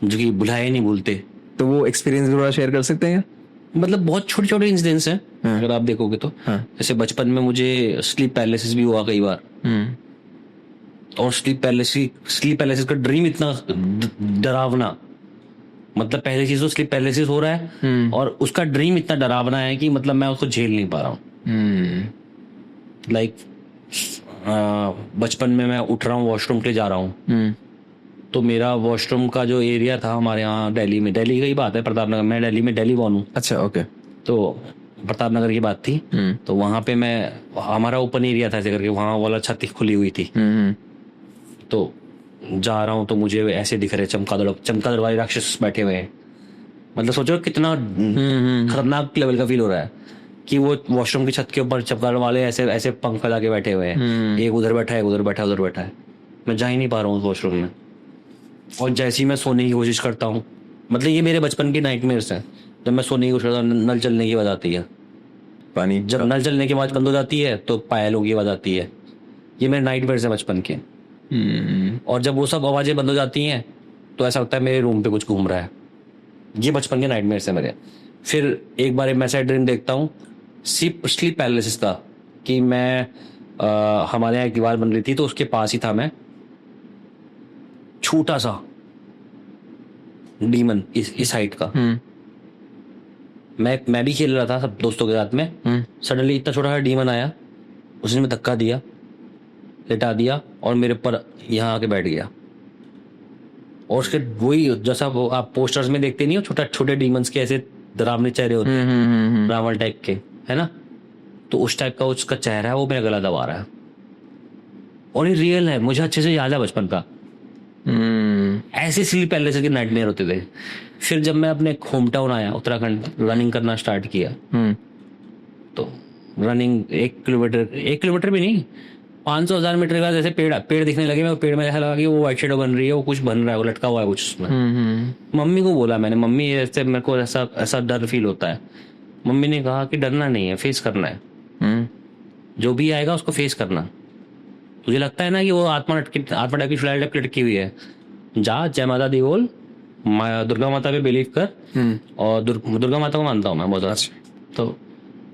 जो कि भुलाए नहीं भूलते। तो वो एक्सपीरियंस थोड़ा शेयर कर सकते हैं? मतलब बहुत छोटे छोटे इंसिडेंट्स हैं, अगर आप देखोगे तो। जैसे बचपन में मुझे स्लीप पैरालिसिस भी हुआ कई बार, और स्लीप पैरालिसिस का ड्रीम इतना डरावना, मतलब पहली चीज तो स्लीप पैरालिसिस हो रहा है, और उसका ड्रीम इतना डरावना है कि मतलब मैं उसको झेल नहीं पा रहा हूँ। लाइक बचपन में मैं उठ रहा हूँ, वॉशरूम के लिए जा रहा हूँ, तो मेरा वॉशरूम का जो एरिया था हमारे यहाँ दिल्ली में, दिल्ली की बात है, प्रताप नगर, मैं दिल्ली में दिल्ली बॉर्न हूँ। अच्छा, ओके। तो प्रताप नगर की बात थी, तो वहां पे हमारा ओपन एरिया था ऐसे करके, वहां वाला छत खुली हुई थी। तो जा रहा हूँ तो मुझे ऐसे दिख रहे चमगादड़ वाले राक्षस बैठे हुए हैं। मतलब सोचो कितना खतरनाक लेवल का फील हो रहा है कि वो वॉशरूम की छत के ऊपर चमगादड़ वाले ऐसे ऐसे पंख फैला के बैठे हुए हैं, एक उधर बैठा है, उधर बैठा है। मैं जा ही नहीं पा रहा हूँ उस वॉशरूम में, और जैसे ही मैं सोने की कोशिश करता हूँ, मतलब ये मेरे बचपन की नाइटमेयर्स हैं, जब मैं सोने की कोशिश करता हूँ नल चलने की आवाज आती है, पानी जब नल चलने की आवाज बंद हो जाती है तो पायलों की आवाज आती है। ये मेरे नाइटमेयर्स हैं बचपन के। और जब वो सब आवाजें बंद हो जाती हैं तो ऐसा लगता है मेरे रूम पे कुछ घूम रहा है। ये बचपन के नाइटमेयर्स हैं मेरे। फिर एक बार मैं ऐसा ड्रीम देखता हूँ स्लीप पैरालिसिस का, कि मैं हमारे यहाँ एक दीवार बन रही थी, तो उसके पास ही था मैं, छोटा सा डीमन इस हाइट का। मैं भी खेल रहा था सब दोस्तों के साथ में। सडनली इतना छोटा सा डीमन आया, उसने मैं धक्का दिया, लेटा दिया, और मेरे ऊपर यहाँ आके बैठ गया। और उसके वही जैसा वो आप पोस्टर्स में देखते नहीं हो, छोटे छोटे डीमंस के ऐसे डरावने चेहरे होते हैं, रावण टाइप के, है ना, तो उस टाइप का उसका चेहरा है, वो मेरा गला दबा रहा है। और ये रियल है, मुझे अच्छे से याद है बचपन का। ऐसे स्लीप पैरालिसिस के नाइटमेयर होते थे। फिर जब मैं अपने होम टाउन आया उत्तराखंड, रनिंग करना स्टार्ट किया, तो रनिंग 1 किलोमीटर भी नहीं, 500,000 मीटर के बाद जैसे पेड़ दिखने लगे, मैं पेड़ में ऐसा लगा कि वो व्हाइट शेडो बन रही है, वो कुछ बन रहा है, वो लटका हुआ है कुछ उसमें। मम्मी को बोला मैंने, मम्मी ऐसे मेरे को ऐसा डर फील होता है। मम्मी ने कहा कि डरना नहीं है, फेस करना है, जो भी आएगा उसको फेस करना। तुझे लगता है ना कि वो आत्मा टाइप की फ्लैट लटकी हुई है, जा जय माता दी बोल, दुर्गा माता पे बिलीव कर, और दुर्गा माता को मानता हूँ मैं बहुत अच्छा, तो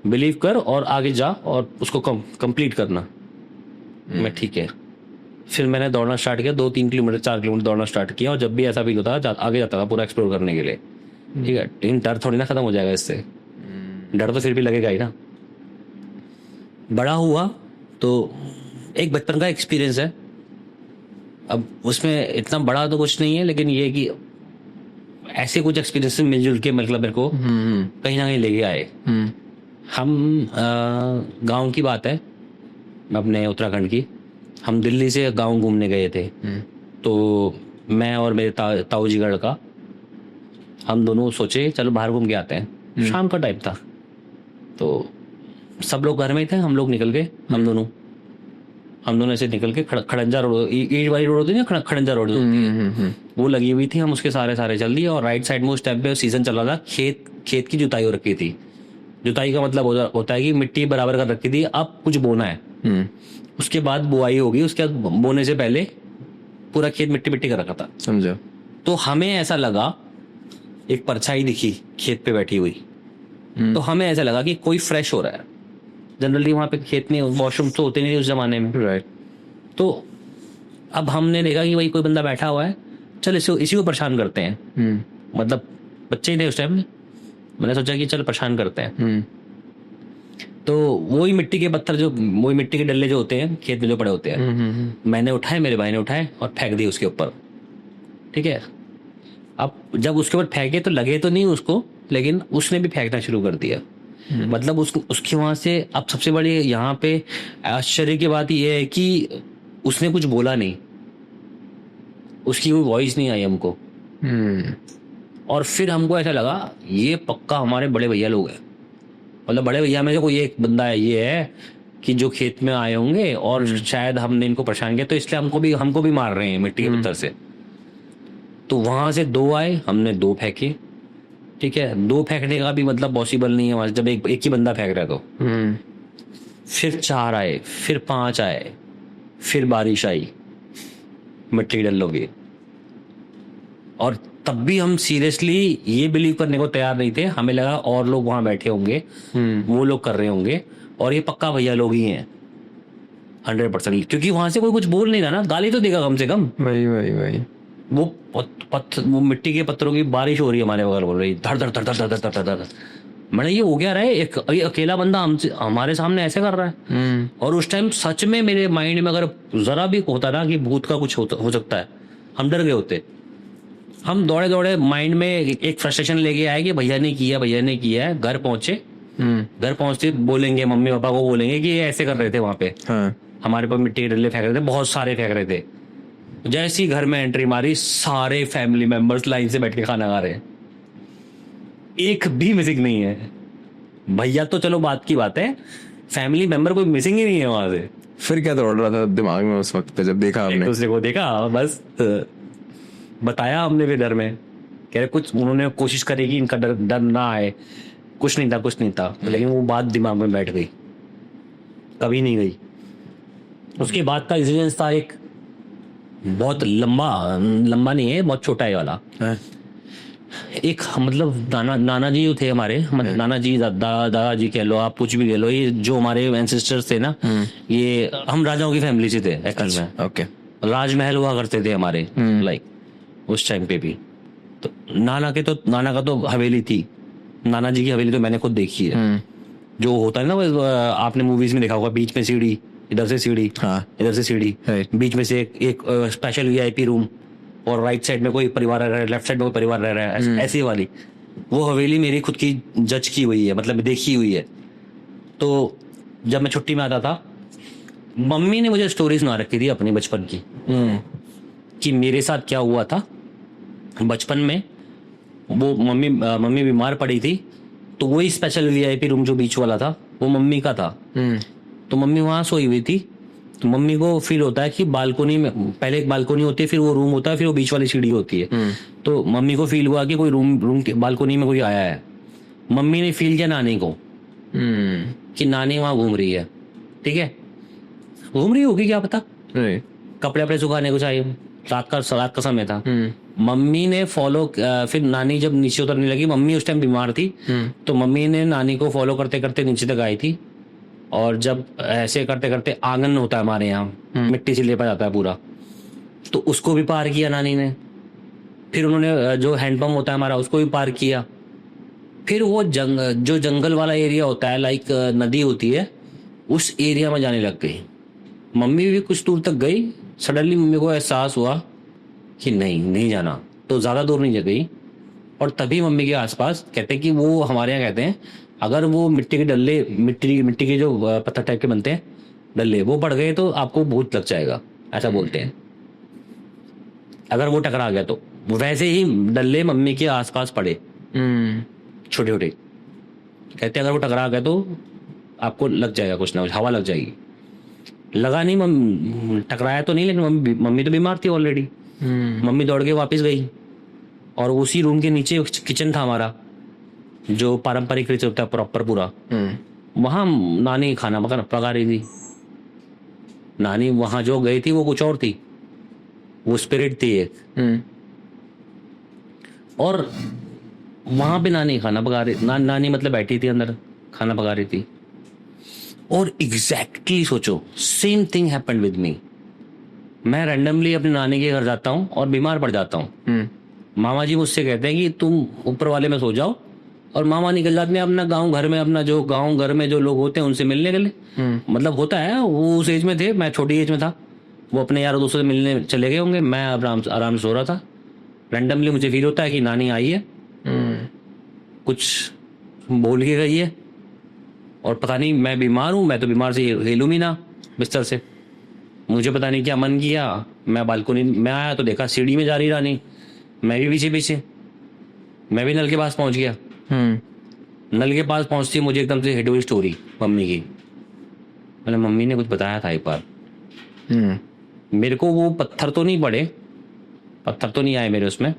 बिलीव कर और आगे जा और उसको कंप्लीट करना। मैं ठीक है। फिर मैंने दौड़ना स्टार्ट किया, 2-3 किलोमीटर 4 किलोमीटर दौड़ना स्टार्ट किया, और जब भी ऐसा फील होता था आगे जाता था पूरा एक्सप्लोर करने के लिए। ठीक है, लेकिन डर थोड़ी ना खत्म हो जाएगा इससे, डर तो फिर भी लगेगा ही ना। बड़ा हुआ तो एक बचपन का एक्सपीरियंस है, अब उसमें इतना बड़ा तो कुछ नहीं है, लेकिन ये कि ऐसे कुछ एक्सपीरियंस मिलजुल के मतलब मेरे को कहीं ना कहीं लेके आए। हम गांव की बात है अपने उत्तराखंड की, हम दिल्ली से गांव घूमने गए थे। तो मैं और मेरे ताऊ जी का लड़का, हम दोनों सोचे चलो बाहर घूम के आते हैं। शाम का टाइम था, तो सब लोग घर में थे, हम लोग निकल गए। हम दोनों ऐसे निकल के खड़ंजा रोड, ईट वाली रोड होती है ना, खड़ंजा रोड वो लगी हुई थी, हम उसके सारे चल दिए। और राइट साइड में उस टाइम पे सीजन चल रहा था, खेत की जुताई हो रखी थी। जुताई का मतलब होता है कि मिट्टी बराबर कर रखी थी, अब कुछ बोना है, उसके बाद बुआई होगी, उसके बाद बोने से पहले पूरा खेत मिट्टी मिट्टी कर रखा था। समझा। तो हमें ऐसा लगा, एक परछाई दिखी खेत पे बैठी हुई, तो हमें ऐसा लगा कि कोई फ्रेश हो रहा है। जनरली वहां पे खेत में वॉशरूम तो होते नहीं उस जमाने में, राइट। तो अब हमने देखा कि भाई कोई बंदा बैठा हुआ है, चल इसी को परेशान करते हैं। मतलब बच्चे ही थे उस टाइम में, मैंने सोचा कि चल परेशान करते हैं। तो वही मिट्टी के पत्थर, जो वही मिट्टी के डल्ले जो होते हैं खेत में जो पड़े होते हैं, मैंने उठाए, मेरे भाई ने उठाए और फेंक दिए उसके ऊपर। ठीक है, अब जब उसके ऊपर फेंके तो लगे तो नहीं उसको, लेकिन उसने भी फेंकना शुरू कर दिया। मतलब उसकी वहां से, अब सबसे बड़ी यहाँ पे आश्चर्य की बात यह है कि उसने कुछ बोला नहीं, उसकी कोई वॉइस नहीं आई हमको। और फिर हमको ऐसा लगा ये पक्का हमारे बड़े भैया लोग हैं, मतलब बड़े भैया में से कोई एक बंदा है, ये है कि जो खेत में आए होंगे और शायद हमने इनको परेशान किया, तो इसलिए हमको भी मार रहे हैं मिट्टी के पत्थर से। तो वहां से 2 आए, हमने 2 फेंके। ठीक है, 2 फेंकने का भी मतलब पॉसिबल नहीं है वहां से, जब एक ही बंदा फेंक रहा है तो। फिर 4 आए, फिर 5 आए, फिर बारिश आई मिट्टी के डल्लों की। और तब भी हम सीरियसली ये बिलीव करने को तैयार नहीं थे, हमें लगा और लोग वहां बैठे होंगे, वो लोग कर रहे होंगे और ये पक्का भैया लोग ही हैं 100%, क्योंकि वहां से कोई कुछ बोल नहीं रहा ना, गाली तो देगा कम से कम। वही वो मिट्टी के पत्थरों की बारिश हो रही है हमारे बगल, बोल रही धड़ धड़ धड़ धड़ धड़ धड़ धड़। मैंने ये हो गया रहा है, एक अकेला बंदा हमारे सामने ऐसे कर रहा है। और उस टाइम सच में मेरे माइंड में अगर जरा भी होता ना कि भूत का कुछ हो सकता है, हम डर गए होते। हम दौड़े दौड़े माइंड में एक फ्रस्ट्रेशन लेके आए कि भैया ने किया है। घर पहुंचते बोलेंगे, मम्मी पापा को बोलेंगे कि ये ऐसे कर रहे थे वहां पे। हाँ। हमारे पर मिट्टी के डल्ले फेंक रहे थे, बहुत सारे फेंक रहे थे। जैसे ही घर में एंट्री मारी, सारे फैमिली मेंबर्स लाइन से बैठ के खाना खा रहे हैं, एक भी मिसिंग नहीं है। भैया तो चलो बात की बात है, फैमिली मेंबर कोई मिसिंग ही नहीं है वहां से। फिर क्या दौड़ रहा था दिमाग में उस वक्त पे जब देखा आपने? एक दूसरे को देखा, बस बताया हमने भी डर में, कह रहे कुछ, उन्होंने कोशिश करी कि इनका डर ना आए, कुछ नहीं था, लेकिन वो बात दिमाग में बैठ गई, कभी नहीं गई। उसके बाद का इंसिडेंस था एक बहुत लंबा नहीं है, बहुत छोटा है वाला। एक मतलब नाना जी जो थे हमारे, नाना जी दादाजी कह लो, आप कुछ भी कह लो, ये जो हमारे एंसेस्टर्स थे ना, ये हम राजाओं की फैमिली से थे एक्चुअल में। ओके, राजमहल हुआ करते थे हमारे, लाइक उस टाइम पे भी। तो नाना का तो हवेली थी, नाना जी की हवेली तो मैंने खुद देखी है। जो होता है ना, आपने मूवीज में देखा होगा, बीच में सीढ़ी, इधर से सीढ़ी, हाँ, इधर से सीढ़ी, बीच में से एक स्पेशल वीआईपी रूम, और राइट साइड में कोई परिवार रह रहा है, लेफ्ट साइड में कोई परिवार रह रहा है, ऐसी वाली वो हवेली मेरी खुद की जज की हुई है, मतलब देखी हुई है। तो जब मैं छुट्टी में आता था, मम्मी ने मुझे स्टोरी सुना रखी थी अपनी बचपन की, कि मेरे साथ क्या हुआ था बचपन में। वो मम्मी बीमार पड़ी थी, तो वही स्पेशल वीआईपी रूम जो बीच वाला था वो मम्मी का था। तो मम्मी वहां सोई हुई थी, तो मम्मी को फील होता है कि बालकोनी में, पहले एक बालकोनी होती है, फिर वो रूम होता है, फिर वो बीच वाली सीढ़ी होती है। तो मम्मी को फील हुआ कि कोई रूम के बालकोनी में कोई आया है। मम्मी ने फील किया नानी को, कि नानी वहां घूम रही है। ठीक है, घूम रही होगी, क्या पता, कपड़े अपने सुखाने को चाहिए, रात का समय था। मम्मी ने फिर नानी जब नीचे उतरने लगी, मम्मी उस टाइम बीमार थी, तो मम्मी ने नानी को फॉलो करते करते नीचे तक आई थी। और जब ऐसे करते करते, आंगन होता है हमारे यहाँ, मिट्टी से लेपा जाता है पूरा, तो उसको भी पार किया नानी ने। फिर उन्होंने जो हैंडपंप होता है हमारा, उसको भी पार किया। फिर वो जो जंगल वाला एरिया होता है, लाइक नदी होती है, उस एरिया में जाने लग गई। मम्मी भी कुछ दूर तक गई, सडनली मम्मी को एहसास हुआ कि नहीं जाना, तो ज्यादा दूर नहीं गई। और तभी मम्मी के आसपास, कहते हैं कि वो हमारे यहाँ कहते हैं, अगर वो मिट्टी के डल्ले, मिट्टी के जो पत्थर टाइप के बनते हैं डल्ले, वो पड़ गए तो आपको भूत लग जाएगा, ऐसा बोलते हैं। अगर वो टकरा गया तो वैसे ही डल्ले मम्मी के आसपास पड़े, छोटे छोटे, कहते हैं अगर वो टकरा गया तो आपको लग जाएगा कुछ ना कुछ, हवा लग जाएगी। लगा नहीं, टकराया तो नहीं, लेकिन मम्मी तो बीमार थी ऑलरेडी। मम्मी दौड़ के वापस गई, और उसी रूम के नीचे किचन था हमारा, जो पारंपरिक रीति होता है प्रॉपर पूरा। वहां नानी खाना पका रही थी। नानी वहां जो गई थी वो कुछ और थी, वो स्पिरिट थी एक। और वहां पे नानी खाना पका रही, नानी मतलब बैठी थी अंदर खाना पका रही थी। और एग्जैक्टली सोचो same thing happened with me. मैं रैंडमली अपनी नानी के घर जाता हूँ और बीमार पड़ जाता हूँ। मामा जी मुझसे कहते हैं कि तुम ऊपर वाले में सो जाओ, और मामा निकल जाते हैं अपना गांव घर में, अपना जो गांव घर में जो लोग होते हैं उनसे मिलने के लिए। मतलब होता है, वो उस एज में थे, मैं छोटी एज में था, वो अपने यारों दोस्तों से मिलने चले गए होंगे, मैं आराम से सो रहा था। रैंडमली मुझे फील होता है कि नानी आई है, कुछ बोल के गई है, और पता नहीं मैं बीमार हूँ, मैं तो बीमार से हिलूँ ही ना बिस्तर से। मुझे पता नहीं क्या मन किया, मैं बालकोनी में आया तो देखा सीढ़ी में जा रही रानी, मैं भी पीछे पीछे, मैं भी नल के पास पहुंच गया। नल के पास पहुंचती मुझे एकदम से हिट हुई स्टोरी मम्मी की। मैंने मम्मी ने कुछ बताया था एक बार। मेरे को वो पत्थर तो नहीं पड़े, पत्थर तो नहीं आए मेरे उसमें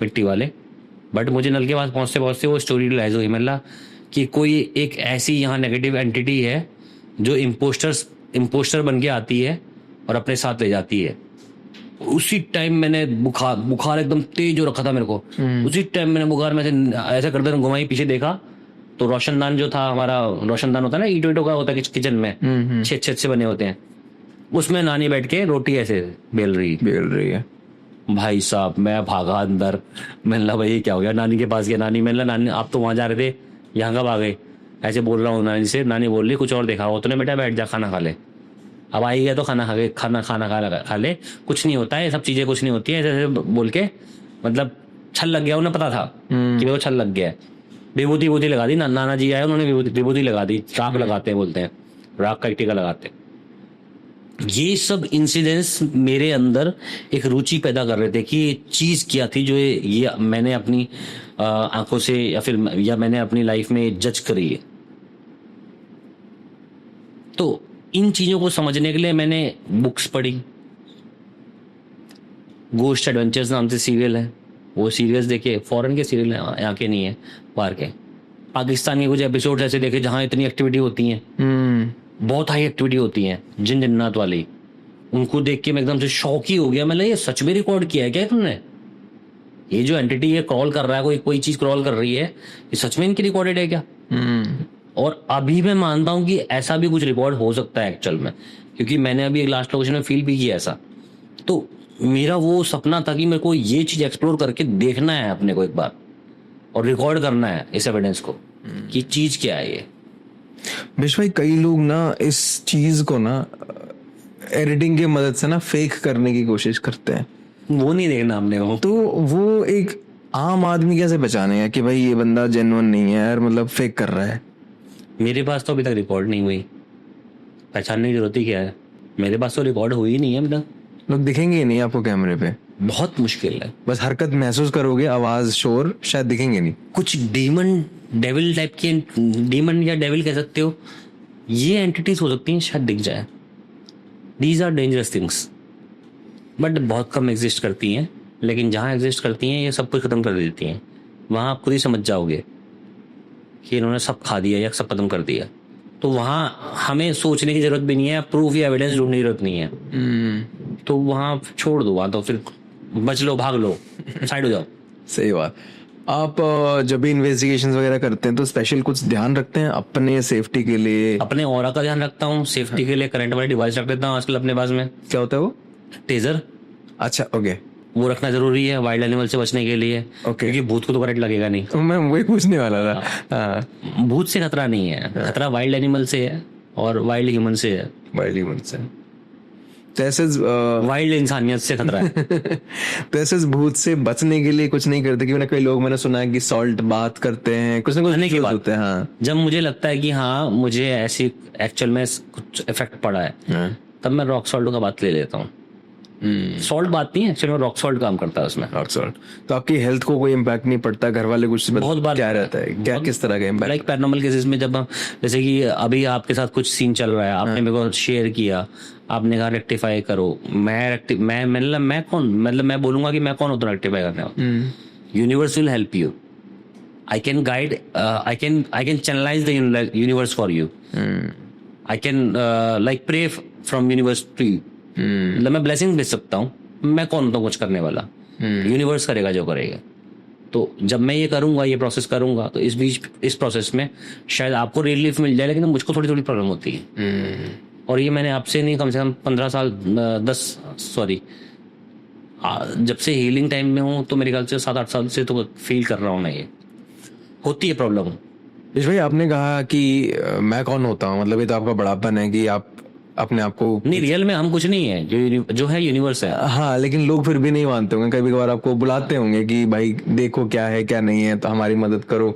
मिट्टी वाले, बट मुझे नल के पास पहुंचते पहुंचते वो स्टोरी रियलाइज हुई मतलब कि कोई एक ऐसी यहाँ नेगेटिव एंटिटी है जो इम्पोस्टर बन के आती है और अपने साथ ले जाती है। उसी टाइम मैंने बुखार एकदम तेज हो रखा था मेरे को। उसी टाइम मैंने बुखार में से ऐसा करते घुमाई, पीछे देखा तो रोशनदान जो था हमारा, रोशनदान होता है ना ईंटों का होता है किचन में, छेद से बने होते हैं, उसमें नानी बैठ के रोटी ऐसे बेल रही है। भाई साहब मैं भागा अंदर, मैंने कहा भाई क्या हो गया, नानी के पास गया। नानी, मैंने कहा नानी आप तो वहां जा रहे थे, यहाँ कब आ गए? ऐसे बोल रहा हूँ नानी से। नानी बोल रही कुछ और देखा हो तो बेटा बैठ जा खाना खा ले। अब आई गया तो खाना खा ले, कुछ नहीं होता है, सब चीजें कुछ नहीं होती है, ऐसे बोल के मतलब छल लग गया। उन्हें पता था कि मेरे को छल लग गया है। विभूति लगा दी, नाना जी आए उन्होंने विभूति लगा दी, राख लगाते हैं, बोलते हैं राख का टीका लगाते हैं। ये सब इंसिडेंट्स मेरे अंदर एक रुचि पैदा कर रहे थे कि ये चीज क्या थी जो ये मैंने अपनी आंखों से या मैंने अपनी लाइफ में जज करी है। तो इन चीजों को समझने के लिए मैंने बुक्स पढ़ी। गोस्ट एडवेंचर्स नाम से सीरियल है, वो सीरियल्स देखे, फॉरेन के सीरियल है, यहाँ के नहीं है, बाहर के। पाकिस्तान के कुछ एपिसोड ऐसे देखे जहां इतनी एक्टिविटी होती है, बहुत हाई एक्टिविटी होती है, जिन्नात वाली। उनको देख के मैं एकदम से शॉक ही हो गया। मैंने ये सच में रिकॉर्ड किया है क्या तुमने? ये जो एंटिटी ये क्रॉल कर रहा है, कोई चीज क्रॉल कर रही है, ये सच में इनकी रिकॉर्डेड है क्या? और अभी मैं मानता हूं कि ऐसा भी कुछ रिकॉर्ड हो सकता है एक्चुअल में, क्योंकि मैंने अभी एक लास्ट लोकेशन में फील भी किया ऐसा। तो मेरा वो सपना था कि मेरे को ये चीज एक्सप्लोर करके देखना है अपने को एक बार, और रिकॉर्ड करना है इस एविडेंस को कि चीज क्या है ये। विश भाई, कई लोग ना इस चीज को ना एडिटिंग की मदद से ना फेक करने की कोशिश करते हैं। वो नहीं देखना हमने वो। तो वो एक आम आदमी कैसे पहचानेगा कि भाई ये बंदा जेन्युइन नहीं है यार, मतलब फेक कर रहा है? मेरे पास तो अभी तक रिकॉर्ड नहीं हुई, पहचानने की जरूरत ही क्या है? मेरे पास तो रिकॉर्ड हुई ही नहीं है अभी तक। लोग दिखेंगे ही नहीं आपको कैमरे पे, बहुत मुश्किल है। बस हरकत महसूस करोगे, आवाज शोर, शायद दिखेंगे नहीं। कुछ डीमन डेविल टाइप की, डीमन या डेविल कह सकते हो, ये एंटिटीज हो सकती हैं, शायद दिख जाए। These are dangerous things, but बहुत कम एग्जिस्ट करती हैं। लेकिन जहाँ एग्जिस्ट करती हैं ये सब कुछ खत्म कर देती हैं। वहाँ आप खुद ही समझ जाओगे कि इन्होंने सब खा दिया या सब खत्म कर दिया। तो वहाँ हमें सोचने की जरूरत भी नहीं है, प्रूफ या एविडेंस ढूंढने की जरूरत नहीं है। तो वहाँ छोड़ दो, वहाँ तो फिर बच लो, भाग लो, साइड हो जाओ। सही बात। आप जब भी इन्वेस्टिगेशन वगैरह करते हैं तो स्पेशल कुछ ध्यान रखते हैं अपने सेफ्टी के लिए? अपने ऑरा का ध्यान रखता हूँ, सेफ्टी के लिए करंट वाले डिवाइस रख देता हूँ आजकल अपने पास में। क्या होता है वो? टेजर। अच्छा, ओके। वो रखना जरूरी है वाइल्ड एनिमल से बचने के लिए। ओके। क्योंकि भूत को तो करंट लगेगा नहीं। तो मैं वही पूछने वाला था। भूत से खतरा नहीं है, खतरा वाइल्ड एनिमल से है और वाइल्ड ह्यूमन से है। वाइल्ड ह्यूमन से, जैसे वाइल्ड इंसानियत से खतरा है। तो ऐसे भूत से बचने के लिए कुछ नहीं करते? क्योंकि कई लोग, मैंने सुना है कि सॉल्ट बात करते हैं, कुछ ना कुछ की बात होते हैं। हाँ, जब मुझे लगता है कि हाँ मुझे ऐसी एक्चुअल में कुछ इफेक्ट पड़ा है, तब मैं रॉक सॉल्ट का बात ले लेता हूँ। सॉल्ट बात नहीं है एक्चुअली में, रॉक सॉल्ट काम करता है उसमें। Rock salt. तो आपकी हेल्थ को कोई इम्पैक्ट नहीं पड़ता? घर वाले कुछ बहुत बार क्या रहता है, क्या किस तरह का इम्पैक्ट? लाइक पैरानॉर्मल केसेस में, जब जैसे कि अभी आपके साथ कुछ सीन चल रहा है, आपने मेरे को शेयर किया, आपने कहा रेक्टिफाई करो, मैं कौन, मतलब मैं बोलूंगा कि मैं कौन होता हूँ रेक्टिफाई करने वाला? Universe will help you. I can guide, I can channelise the universe for you. I can like pray from universe to you. मतलब मैं ब्लेसिंग भेज सकता हूँ, मैं कौन होता हूँ कुछ करने वाला, यूनिवर्स करेगा जो करेगा। तो जब मैं ये करूंगा, ये प्रोसेस करूंगा, तो इस बीच इस प्रोसेस में शायद आपको रिलीफ मिल जाए, लेकिन मुझको थोड़ी थोड़ी प्रॉब्लम होती है। और ये मैंने आपसे नहीं, कम से कम 15 साल 10 सॉरी जब से हीलिंग टाइम में हूँ, तो मेरे ख्याल से 7-8 साल से तो फील कर रहा हूँ मैं, ये होती है प्रॉब्लम। विश भाई, आपने कहा कि मैं कौन होता हूँ, मतलब ये तो आपका बड़ापन है कि आप अपने आप को, नहीं, रियल में हम कुछ नहीं है, जो है यूनिवर्स है। हाँ, लेकिन लोग फिर भी नहीं मानते होंगे, कभी कभार आपको बुलाते होंगे कि भाई देखो क्या है क्या नहीं है, तो हमारी मदद करो।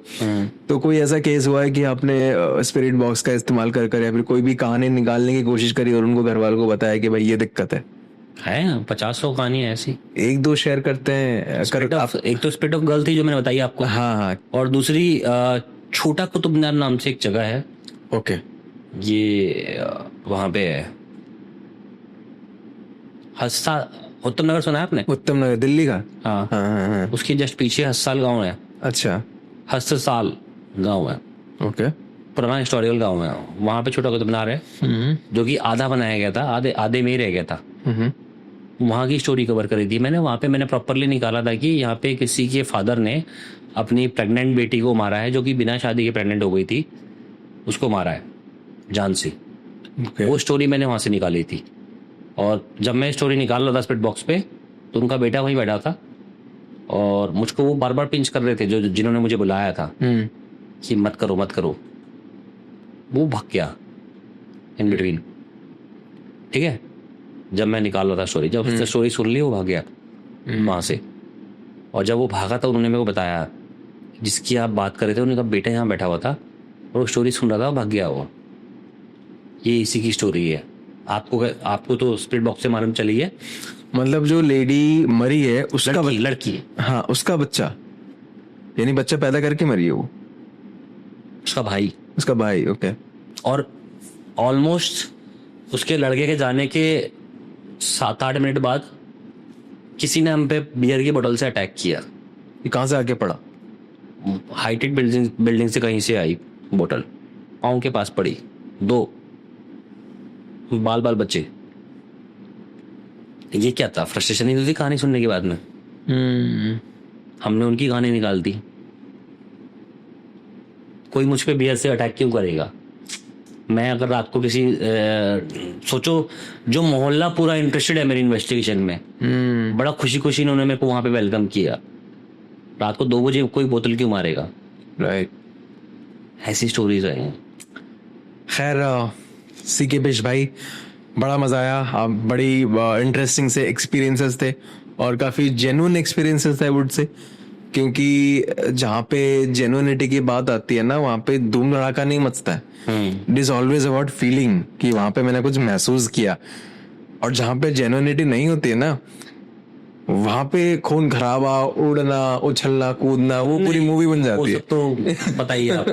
तो कोई ऐसा केस हुआ है कि आपने स्पिरिट बॉक्स का इस्तेमाल कर या फिर कोई भी कहानी निकालने की कोशिश करी और उनको घर वालों को बताया कि भाई ये दिक्कत है? 50 कहानी है ऐसी। 1-2 शेयर करते हैं एक तो स्पिरिट ऑफ गर्ल थी जो मैंने बताई आपको, हाँ, और दूसरी छोटा कुतुब मीनार नाम से एक जगह है, ओके, ये वहां पे है, उत्तम नगर, सुना है आपने? उत्तम नगर दिल्ली का? हाँ, हाँ। उसके जस्ट पीछे हस्साल गांव है। अच्छा, हस्साल गांव है, ओके, पुराना हिस्टोरिकल गांव है। वहां पे छोटा कुतुब मीनार है, जो कि आधा बनाया गया था, आधे में ही रह गया था। वहां की स्टोरी कवर करी थी मैंने। वहां पे मैंने प्रॉपरली निकाला था कि यहाँ पे किसी के फादर ने अपनी प्रेग्नेंट बेटी को मारा है, जो कि बिना शादी के प्रेग्नेंट हो गई थी, उसको मारा है जान से। वो स्टोरी मैंने वहां से निकाली थी, और जब मैं स्टोरी निकाल रहा था स्पिरिट बॉक्स पे, तो उनका बेटा वहीं बैठा था, और मुझको वो बार बार पिंच कर रहे थे, जो जिन्होंने मुझे बुलाया था कि मत करो मत करो। वो भाग गया इन बिटवीन, ठीक है, जब मैं निकाल रहा था स्टोरी। जब उसने स्टोरी सुन ली, वो भाग गया वहां से। और जब वो भागा था, उन्होंने मेरे को बताया जिसकी आप बात कर रहे थे, उनका बेटा यहाँ बैठा हुआ था और वो स्टोरी सुन रहा था, भाग गया वो। ये इसी की स्टोरी है। आपको तो स्पिरिट बॉक्स से मालूम चली है। मतलब जो लेडी मरी है उसका लड़की, हाँ, उसका बच्चा, यानी बच्चा पैदा करके मरी है वो? उसका भाई, ओके। और ऑलमोस्ट उसके लड़के के जाने के 7-8 मिनट बाद किसी ने हम पे बियर की बोतल से अटैक किया। ये कहाँ से आके पड़ा? हाईटेक बिल्डिंग से कहीं से आई बोतल, पाँव के पास पड़ी। 2 बाल बच्चे। ये क्या था? फ्रस्ट्रेशन ही थी कहानी सुनने के बाद में। हमने उनकी कहानी निकाल दी। कोई मुझ पे बियर से अटैक क्यों करेगा? मैं अगर रात को किसी सोचो, जो मोहल्ला पूरा इंटरेस्टेड है मेरी इन्वेस्टिगेशन में, बड़ा खुशी इन्होंने मेरे को वहां पे वेलकम किया। रात को 2 बजे कोई बोतल क्यों मारेगा? राइट, ऐसी स्टोरीज है। खैर, सीके बिश भाई, बड़ा मजा आया। आप बड़ी इंटरेस्टिंग से एक्सपीरियंसेस थे, और काफी जेन्युइन एक्सपीरियंसेस थे आई वुड से, क्योंकि जहाँ पे जेन्युइनिटी की बात आती है ना, वहाँ पे धूम धड़ाका नहीं मचता है। It is always about feeling कि वहाँ पे मैंने कुछ महसूस किया। और जहाँ पे जेन्युइनिटी नहीं होती है ना, वहाँ पे खून खराबा, उड़ना, उछलना, कूदना, वो पूरी मूवी बन जाती है। तो बताइए आप।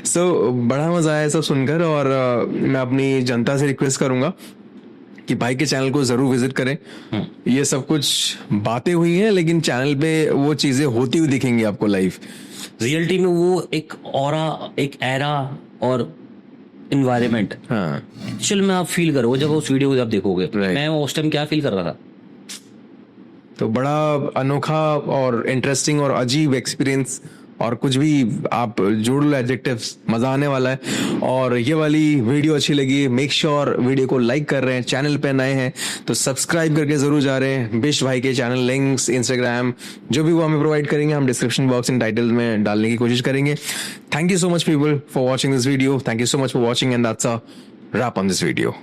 सो बड़ा मजा आया सब सुनकर, और मैं अपनी जनता से रिक्वेस्ट करूंगा कि भाई के चैनल को जरूर विजिट करें। ये सब कुछ बातें हुई हैं, लेकिन चैनल पे वो चीजें होती हुई दिखेंगी आपको लाइव। रियलिटी में वो एक ऑरा, एक एरा और एनवायरनमेंट, हाँ, एक्चुअल में आप फील करो जब उस वीडियो को आप देखोगे। मैं उस टाइम क्या फील कर रहा था। तो बड़ा अनोखा और इंटरेस्टिंग और अजीब एक्सपीरियंस, और कुछ भी आप जोड़ लो एडजेक्टिव्स, मजा आने वाला है। और ये वाली वीडियो अच्छी लगी, मेक श्योर वीडियो को लाइक कर रहे हैं, चैनल पे नए हैं तो सब्सक्राइब करके जरूर जा रहे हैं। बिश भाई के चैनल लिंक्स, इंस्टाग्राम, जो भी वो हमें प्रोवाइड करेंगे, हम डिस्क्रिप्शन बॉक्स इन टाइटल में डालने की कोशिश करेंगे। Thank you so much people for watching this video, thank you so much for watching, and that's a wrap on this video.